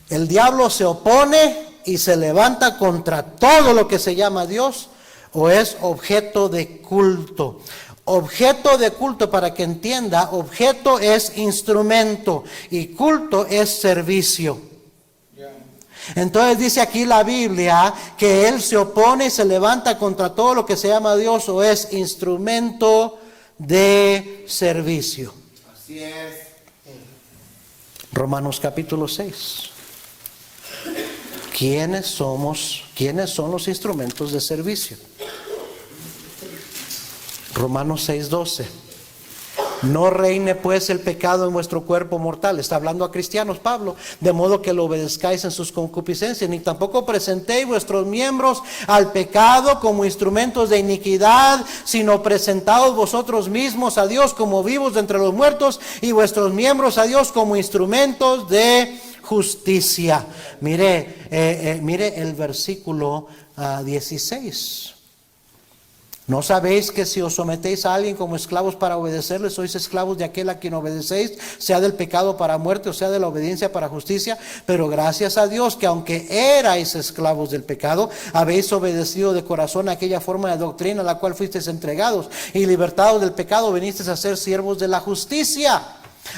El diablo se opone y se levanta contra todo lo que se llama Dios, o es objeto de culto. Objeto de culto, para que entienda, objeto es instrumento y culto es servicio. Entonces dice aquí la Biblia que él se opone y se levanta contra todo lo que se llama Dios, o es instrumento de servicio. Así es. Romanos capítulo 6. ¿Quiénes son los instrumentos de servicio? Romanos 6:12. No reine pues el pecado en vuestro cuerpo mortal. Está hablando a cristianos Pablo. De modo que lo obedezcáis en sus concupiscencias. Ni tampoco presentéis vuestros miembros al pecado como instrumentos de iniquidad, sino presentaos vosotros mismos a Dios como vivos de entre los muertos, y vuestros miembros a Dios como instrumentos de justicia. Mire el versículo 16. ¿No sabéis que si os sometéis a alguien como esclavos para obedecerle, sois esclavos de aquel a quien obedecéis, sea del pecado para muerte o sea de la obediencia para justicia? Pero gracias a Dios que aunque erais esclavos del pecado, habéis obedecido de corazón a aquella forma de doctrina a la cual fuisteis entregados, y libertados del pecado venisteis a ser siervos de la justicia.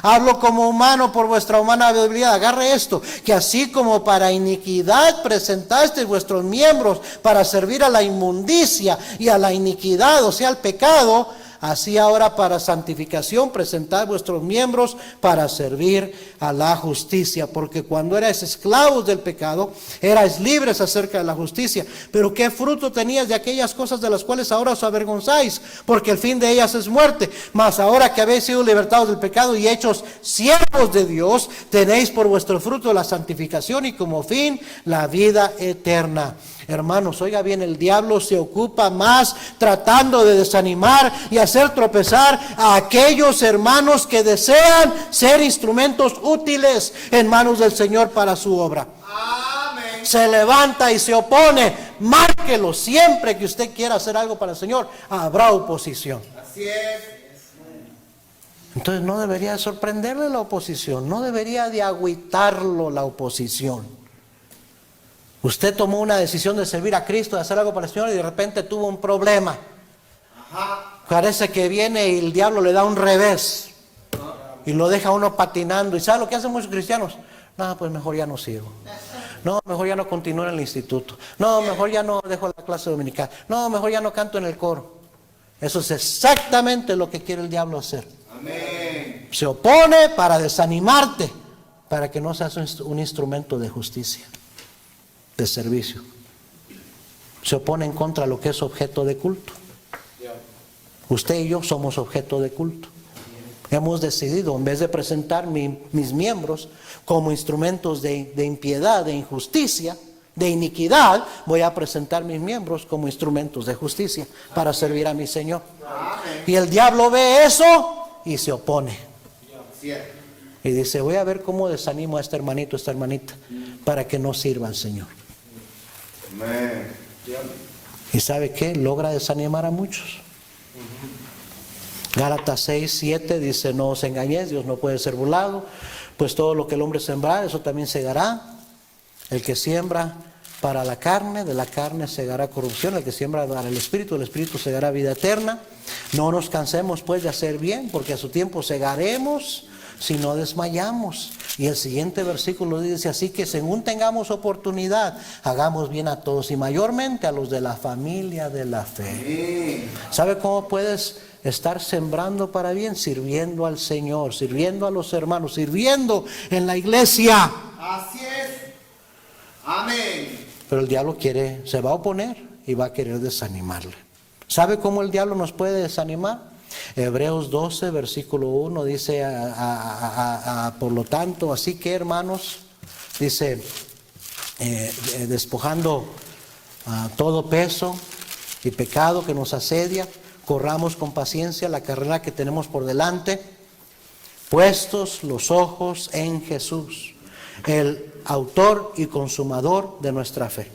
Hablo como humano por vuestra humana debilidad. Agarre esto, que así como para iniquidad presentasteis vuestros miembros para servir a la inmundicia y a la iniquidad, o sea, al pecado, así ahora para santificación presentad vuestros miembros para servir a la justicia. Porque cuando erais esclavos del pecado, erais libres acerca de la justicia. Pero ¿qué fruto tenías de aquellas cosas de las cuales ahora os avergonzáis? Porque el fin de ellas es muerte. Mas ahora que habéis sido libertados del pecado y hechos siervos de Dios, tenéis por vuestro fruto la santificación y como fin la vida eterna. Hermanos, oiga bien, el diablo se ocupa más tratando de desanimar y hacer tropezar a aquellos hermanos que desean ser instrumentos útiles en manos del Señor para su obra. Amén. Se levanta y se opone. Márquelo. Siempre que usted quiera hacer algo para el Señor, habrá oposición. Así es. Entonces no debería sorprenderle la oposición, no debería de agüitarlo la oposición. Usted tomó una decisión de servir a Cristo, de hacer algo para el Señor, y de repente tuvo un problema. Ajá. Parece que viene y el diablo le da un revés y lo deja uno patinando. ¿Y sabe lo que hacen muchos cristianos? No, pues mejor ya no sirvo. No, mejor ya no continúo en el instituto. No, mejor ya no dejo la clase dominical. No, mejor ya no canto en el coro. Eso es exactamente lo que quiere el diablo hacer. Amén. Se opone para desanimarte, para que no seas un instrumento de justicia, de servicio. Se opone en contra de lo que es objeto de culto. Usted y yo somos objeto de culto. Hemos decidido, en vez de presentar mis miembros como instrumentos de impiedad, de injusticia, de iniquidad, voy a presentar mis miembros como instrumentos de justicia para servir a mi Señor. Amén. Y el diablo ve eso y se opone. Cierto. Y dice, voy a ver cómo desanimo a este hermanito, esta hermanita, para que no sirva al Señor. Amén. ¿Y sabe qué? Logra desanimar a muchos. Gálatas 6:7 dice, no os engañéis, Dios no puede ser burlado, pues todo lo que el hombre sembrar, eso también segará. El que siembra para la carne, de la carne segará corrupción. El que siembra para el espíritu segará vida eterna. No nos cansemos pues de hacer bien, porque a su tiempo segaremos si no desmayamos. Y el siguiente versículo dice, así que según tengamos oportunidad, hagamos bien a todos, y mayormente a los de la familia de la fe. Amén. ¿Sabe cómo puedes estar sembrando para bien? Sirviendo al Señor, sirviendo a los hermanos, sirviendo en la iglesia. Así es. Amén. Pero el diablo se va a oponer y va a querer desanimarle. ¿Sabe cómo el diablo nos puede desanimar? Hebreos 12, versículo 1 dice, por lo tanto, así que hermanos, dice, despojando todo peso y pecado que nos asedia, corramos con paciencia la carrera que tenemos por delante, puestos los ojos en Jesús, el autor y consumador de nuestra fe,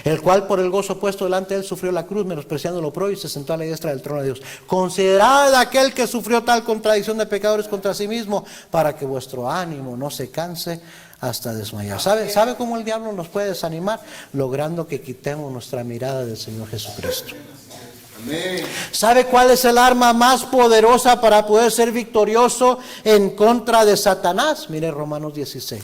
el cual por el gozo puesto delante de él sufrió la cruz, menospreciando lo oprobio, y se sentó a la diestra del trono de Dios. Considerad aquel que sufrió tal contradicción de pecadores contra sí mismo, para que vuestro ánimo no se canse hasta desmayar. ¿Sabe cómo el diablo nos puede desanimar? Logrando que quitemos nuestra mirada del Señor Jesucristo. Amén. ¿Sabe cuál es el arma más poderosa para poder ser victorioso en contra de Satanás? Mire Romanos 16.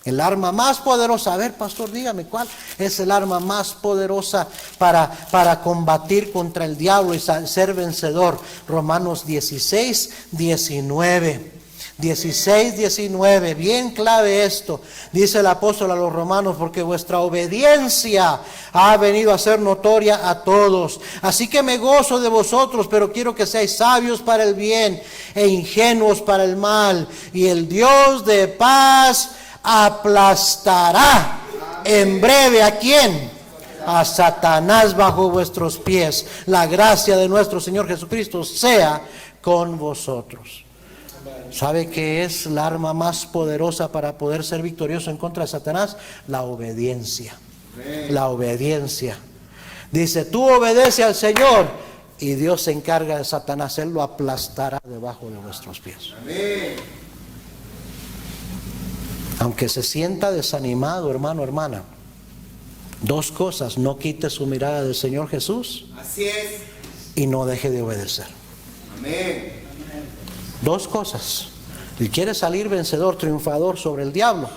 El arma más poderosa, a ver pastor, dígame cuál es el arma más poderosa para combatir contra el diablo y ser vencedor. Romanos 16, 19. 16, 19, bien clave esto, dice el apóstol a los romanos, porque vuestra obediencia ha venido a ser notoria a todos. Así que me gozo de vosotros, pero quiero que seáis sabios para el bien e ingenuos para el mal. Y el Dios de paz aplastará en breve ¿a quién? A Satanás bajo vuestros pies. La gracia de nuestro Señor Jesucristo sea con vosotros. ¿Sabe qué es la arma más poderosa para poder ser victorioso en contra de Satanás? La obediencia. La obediencia. Dice, tú obedece al Señor y Dios se encarga de Satanás. Él lo aplastará debajo de vuestros pies. Amén. Aunque se sienta desanimado, hermano, hermana, dos cosas: no quite su mirada del Señor Jesús. Así es. Y no deje de obedecer. Amén. Dos cosas. Si quiere salir vencedor, triunfador sobre el diablo,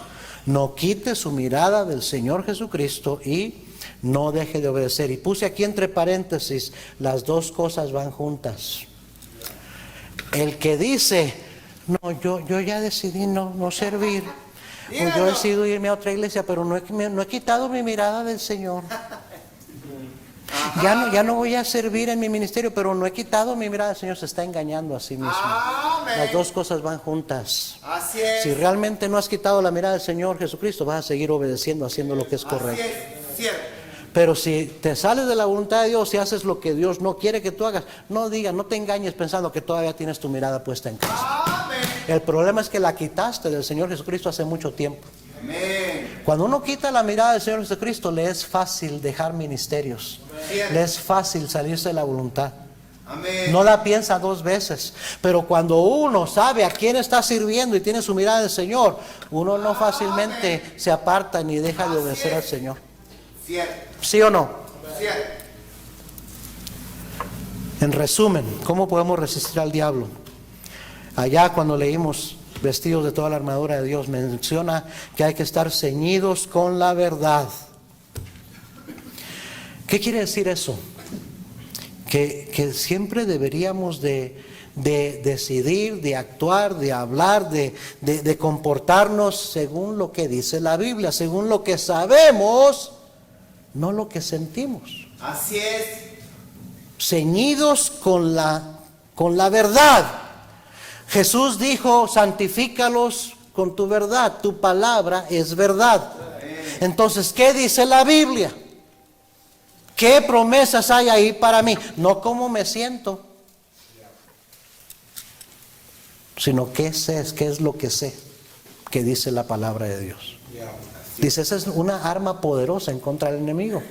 no quite su mirada del Señor Jesucristo y no deje de obedecer. Y puse aquí entre paréntesis, las dos cosas van juntas. El que dice, no, yo ya decidí no servir, o yo decido irme a otra iglesia, pero no he quitado mi mirada del Señor. Ya no voy a servir en mi ministerio, pero no he quitado mi mirada del Señor. Se está engañando a sí mismo. Amén. Las dos cosas van juntas. Así es. Si realmente no has quitado la mirada del Señor Jesucristo, vas a seguir obedeciendo, haciendo lo que es correcto. Así es, cierto. Pero si te sales de la voluntad de Dios y haces lo que Dios no quiere que tú hagas, no te engañes pensando que todavía tienes tu mirada puesta en Cristo. Amén. El problema es que la quitaste del Señor Jesucristo hace mucho tiempo. Amén. Cuando uno quita la mirada del Señor Jesucristo, le es fácil dejar ministerios. Cierto. Le es fácil salirse de la voluntad. Amén. No la piensa dos veces. Pero cuando uno sabe a quién está sirviendo y tiene su mirada del Señor, uno no fácilmente se aparta ni deja de obedecer al Señor. Cierto. ¿Sí o no? Cierto. En resumen, ¿cómo podemos resistir al diablo? Allá cuando leímos vestidos de toda la armadura de Dios, menciona que hay que estar ceñidos con la verdad. ¿Qué quiere decir eso? Que siempre deberíamos de decidir, de actuar, de hablar, de comportarnos según lo que dice la Biblia, según lo que sabemos, no lo que sentimos. Así es. Ceñidos con la verdad. Jesús dijo, santifícalos con tu verdad, tu palabra es verdad. Entonces, ¿qué dice la Biblia? ¿Qué promesas hay ahí para mí? No cómo me siento, sino qué sé, qué es lo que sé que dice la palabra de Dios. Dice, esa es una arma poderosa en contra del enemigo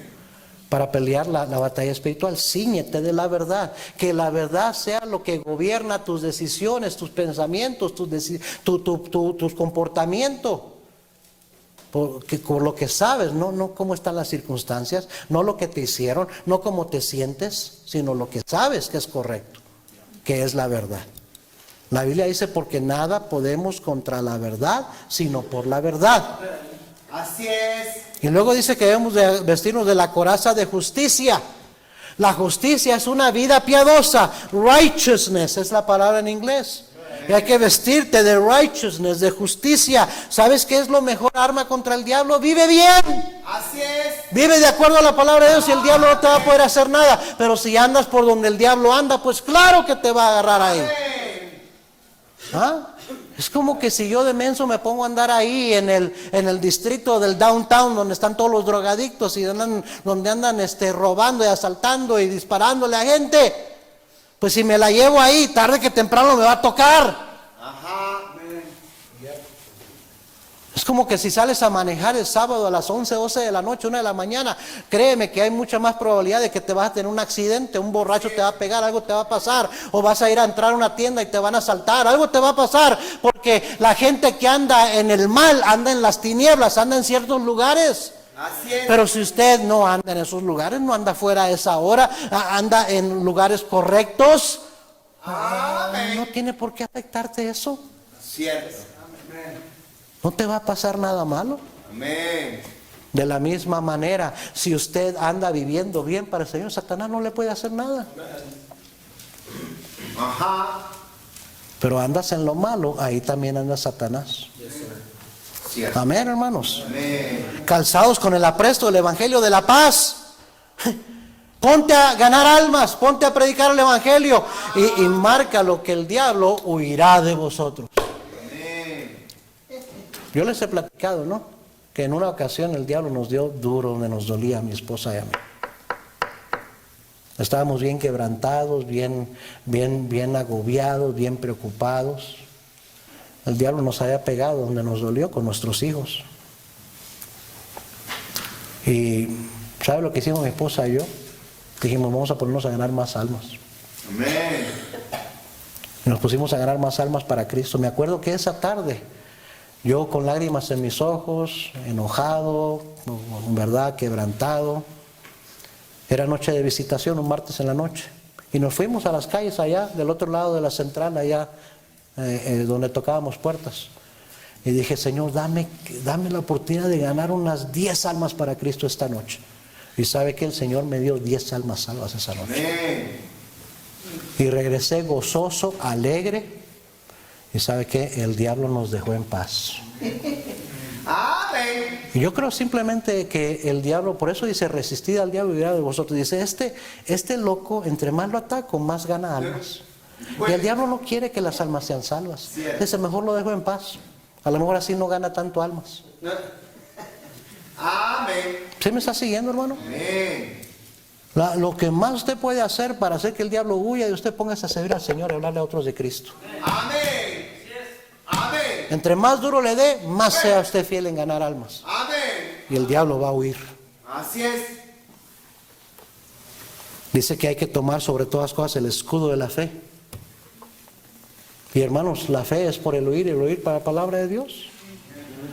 para pelear la batalla espiritual. Cíñete de la verdad, que la verdad sea lo que gobierna tus decisiones, tus pensamientos, tus comportamientos. Por lo que sabes, no cómo están las circunstancias, no lo que te hicieron, no cómo te sientes, sino lo que sabes que es correcto, que es la verdad. La Biblia dice, porque nada podemos contra la verdad, sino por la verdad. Así es. Y luego dice que debemos de vestirnos de la coraza de justicia. La justicia es una vida piadosa. Righteousness es la palabra en inglés. Y hay que vestirte de righteousness, de justicia. ¿Sabes qué es lo mejor arma contra el diablo? Vive bien. Así es. Vive de acuerdo a la palabra de Dios y el diablo no te va a poder hacer nada. Pero si andas por donde el diablo anda, pues claro que te va a agarrar ahí. Amén. ¿Ah? Es como que si yo de menso me pongo a andar ahí en el distrito del downtown, donde están todos los drogadictos y donde andan robando y asaltando y disparándole a gente. Pues si me la llevo ahí, tarde que temprano me va a tocar. Es como que si sales a manejar el sábado a las 11, 12 de la noche, 1 de la mañana, créeme que hay mucha más probabilidad de que te vas a tener un accidente, un borracho te va a pegar, algo te va a pasar, o vas a ir a entrar a una tienda y te van a asaltar, algo te va a pasar, porque la gente que anda en el mal, anda en las tinieblas, anda en ciertos lugares. Así es. Pero si usted no anda en esos lugares, no anda fuera a esa hora, anda en lugares correctos, no tiene por qué afectarte eso. Cierto. No te va a pasar nada malo. Amén. De la misma manera, si usted anda viviendo bien para el Señor, Satanás no le puede hacer nada. Ajá. Pero andas en lo malo, ahí también anda Satanás. Cierto. Amén, hermanos. Amén. Calzados con el apresto del Evangelio de la paz. Ponte a ganar almas, ponte a predicar el Evangelio y marca lo que el diablo huirá de vosotros. Yo les he platicado, ¿no? Que en una ocasión el diablo nos dio duro donde nos dolía a mi esposa y a mí. Estábamos bien quebrantados, bien agobiados, bien preocupados. El diablo nos había pegado donde nos dolió con nuestros hijos. Y ¿sabe lo que hicimos mi esposa y yo? Dijimos, vamos a ponernos a ganar más almas. Amén. Y nos pusimos a ganar más almas para Cristo. Me acuerdo que esa tarde, yo con lágrimas en mis ojos, enojado, en verdad quebrantado. Era noche de visitación, un martes en la noche. Y nos fuimos a las calles allá, del otro lado de la central, allá donde tocábamos puertas. Y dije, Señor, dame la oportunidad de ganar unas 10 almas para Cristo esta noche. Y sabe que el Señor me dio 10 almas salvas esa noche. Amén. Y regresé gozoso, alegre. Y sabe que el diablo nos dejó en paz. Amén. Y yo creo simplemente que el diablo, por eso dice, resistid al diablo y huirá de vosotros. Dice, este loco, entre más lo ataco, más gana almas. Y el diablo no quiere que las almas sean salvas. Dice, mejor lo dejo en paz. A lo mejor así no gana tanto almas. Amén. ¿Sí me está siguiendo, hermano? Amén. Lo que más usted puede hacer para hacer que el diablo huya y usted póngase a servir al Señor y hablarle a otros de Cristo. Amén. Amén. Entre más duro le dé, más sea usted fiel en ganar almas. Amén. Y el diablo va a huir. Así es. Dice que hay que tomar sobre todas cosas el escudo de la fe. Y hermanos, la fe es por el oír para la palabra de Dios.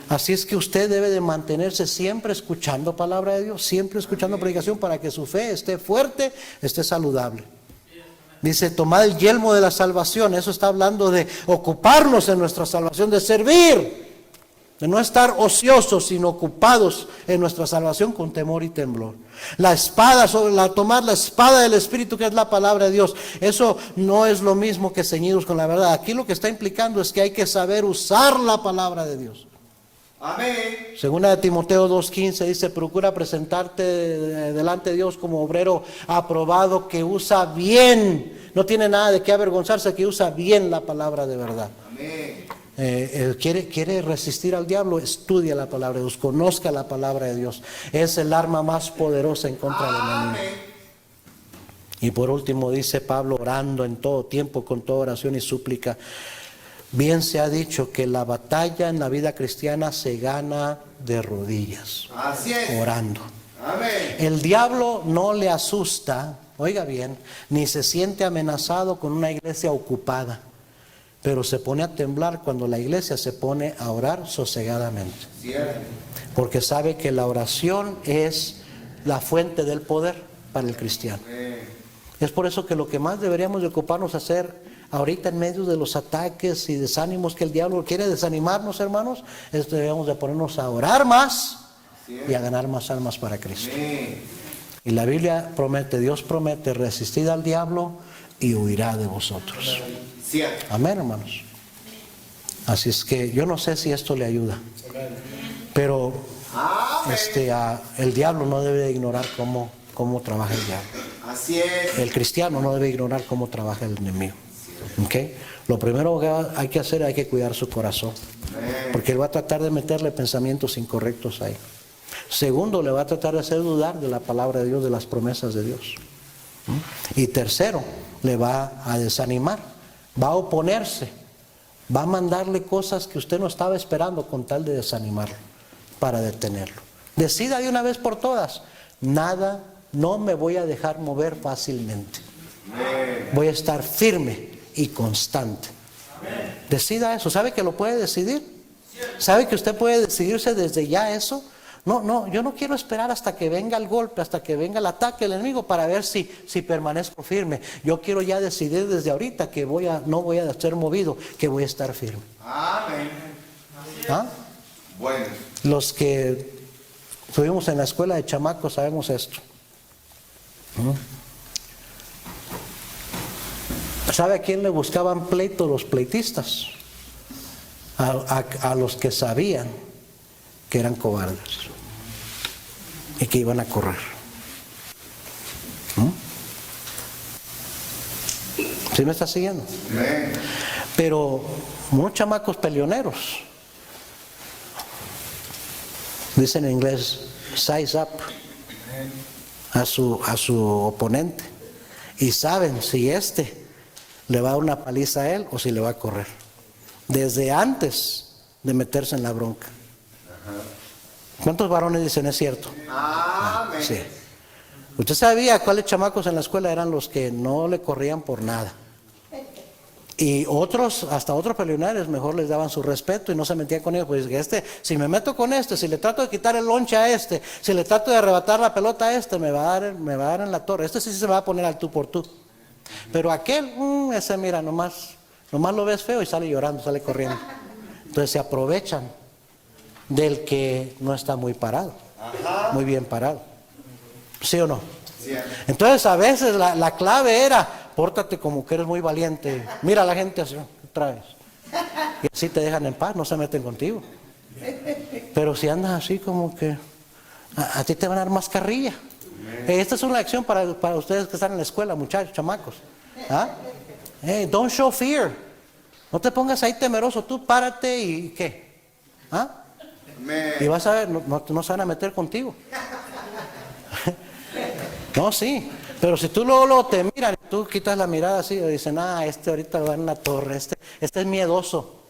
Así es que usted debe de mantenerse siempre escuchando palabra de Dios, siempre escuchando predicación para que su fe esté fuerte, esté saludable. Dice, tomad el yelmo de la salvación. Eso está hablando de ocuparnos en nuestra salvación, de servir, de no estar ociosos, sino ocupados en nuestra salvación con temor y temblor. La espada, tomar la espada del Espíritu, que es la palabra de Dios. Eso no es lo mismo que ceñidos con la verdad. Aquí lo que está implicando es que hay que saber usar la palabra de Dios. Amén. Segunda de Timoteo 2:15 dice, procura presentarte delante de Dios como obrero aprobado que usa bien, no tiene nada de qué avergonzarse, que usa bien la palabra de verdad. Amén. Quiere resistir al diablo, estudia la palabra de Dios, conozca la palabra de Dios, es el arma más poderosa en contra del enemigo. Amén. Y por último dice Pablo, orando en todo tiempo con toda oración y súplica. Bien se ha dicho que la batalla en la vida cristiana se gana de rodillas, Así es. orando. Amén. El diablo no le asusta, oiga bien, ni se siente amenazado con una iglesia ocupada, pero se pone a temblar cuando la iglesia se pone a orar sosegadamente, Cierto. porque sabe que la oración es la fuente del poder para el cristiano. Amén. Es por eso que lo que más deberíamos de ocuparnos hacer ahorita en medio de los ataques y desánimos que el diablo quiere desanimarnos, hermanos, es debemos de ponernos a orar más y a ganar más almas para Cristo. Amén. Y la Biblia promete, Dios promete, resistid al diablo y huirá de vosotros. Cierto. Amén, hermanos. Así es que yo no sé si esto le ayuda, pero Amén. el diablo no debe de ignorar cómo trabaja el diablo. Así es. El cristiano no debe ignorar cómo trabaja el enemigo. ¿Okay? Lo primero que hay que hacer, hay que cuidar su corazón. Porque él va a tratar de meterle pensamientos incorrectos ahí. Segundo, le va a tratar de hacer dudar de la palabra de Dios, de las promesas de Dios. Y tercero, le va a desanimar, va a oponerse, va a mandarle cosas que usted no estaba esperando con tal de desanimarlo, para detenerlo. Decida de una vez por todas, nada, no me voy a dejar mover fácilmente. Voy a estar firme y constante. Decida eso. ¿Sabe que lo puede decidir? ¿Sabe que usted puede decidirse desde ya eso? No, yo no quiero esperar hasta que venga el golpe, hasta que venga el ataque del enemigo para ver si permanezco firme. Yo quiero ya decidir desde ahorita que no voy a ser movido, que voy a estar firme. Amén. ¿Ah? Bueno. Los que estuvimos en la escuela de chamacos sabemos esto. ¿Sabe a quién le buscaban pleito los pleitistas? A los que sabían que eran cobardes y que iban a correr. ¿Sí me está siguiendo? Amén. Pero muchos chamacos peleoneros dicen en inglés size up a su oponente y saben si le va a dar una paliza a él o si le va a correr desde antes de meterse en la bronca. ¿Cuántos varones dicen es cierto? Amén. Sí. ¿Usted sabía cuáles chamacos en la escuela eran los que no le corrían por nada? Y hasta otros peleoneros mejor les daban su respeto y no se metían con ellos. Pues si me meto con si le trato de quitar el lonche a si le trato de arrebatar la pelota a me va a dar en la torre. Sí se va a poner al tú por tú. Pero aquel, ese mira, nomás lo ves feo y sale llorando, sale corriendo. Entonces se aprovechan del que no está muy parado, muy bien parado. ¿Sí o no? Sí. Entonces a veces la clave era, pórtate como que eres muy valiente. Mira a la gente así, otra vez. Y así te dejan en paz, no se meten contigo. Pero si andas así como que, a ti te van a dar más carrilla. Esta es una lección para ustedes que están en la escuela, muchachos, chamacos. Hey, don't show fear. No te pongas ahí temeroso, tú párate y ¿qué? Y vas a ver, no se van a meter contigo. No, sí. Pero si tú luego te miran, tú quitas la mirada así y dicen, ahorita va en la torre, este es miedoso.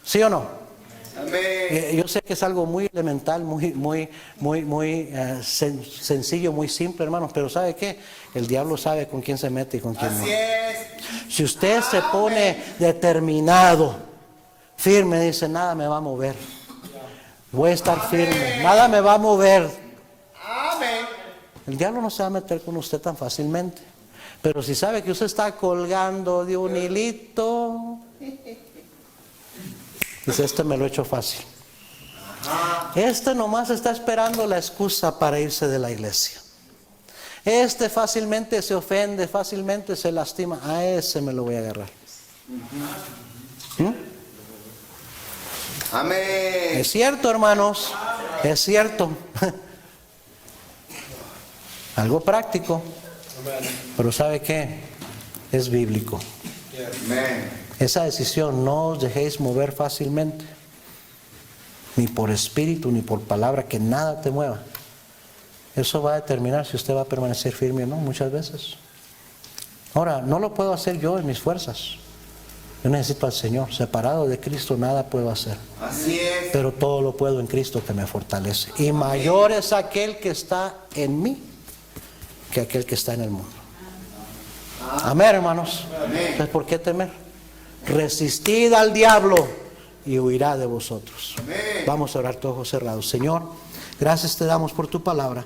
¿Sí o no? Amén. Yo sé que es algo muy elemental, muy sencillo, muy simple, hermanos, pero ¿sabe qué? El diablo sabe con quién se mete y con quién no. Así es. Si usted se pone determinado, firme, dice, nada me va a mover. Voy a estar firme, nada me va a mover. Amén. El diablo no se va a meter con usted tan fácilmente. Pero si sabe que usted está colgando de un hilito, dice, me lo he hecho fácil. Nomás está esperando la excusa para irse de la iglesia. Fácilmente se ofende, fácilmente se lastima. A ese me lo voy a agarrar. Amén. Es cierto, hermanos. Es cierto. Algo práctico. Pero ¿sabe qué? Es bíblico. Amén. Esa decisión no os dejéis mover fácilmente, ni por espíritu, ni por palabra, que nada te mueva. Eso va a determinar si usted va a permanecer firme o no, muchas veces. Ahora, no lo puedo hacer yo en mis fuerzas. Yo necesito al Señor. Separado de Cristo nada puedo hacer. Así es. Pero todo lo puedo en Cristo que me fortalece. Y mayor es aquel que está en mí que aquel que está en el mundo. Amén, hermanos. Entonces, ¿por qué temer? Resistid al diablo y huirá de vosotros. Amén. Vamos a orar todos cerrados. Señor, gracias te damos por tu palabra.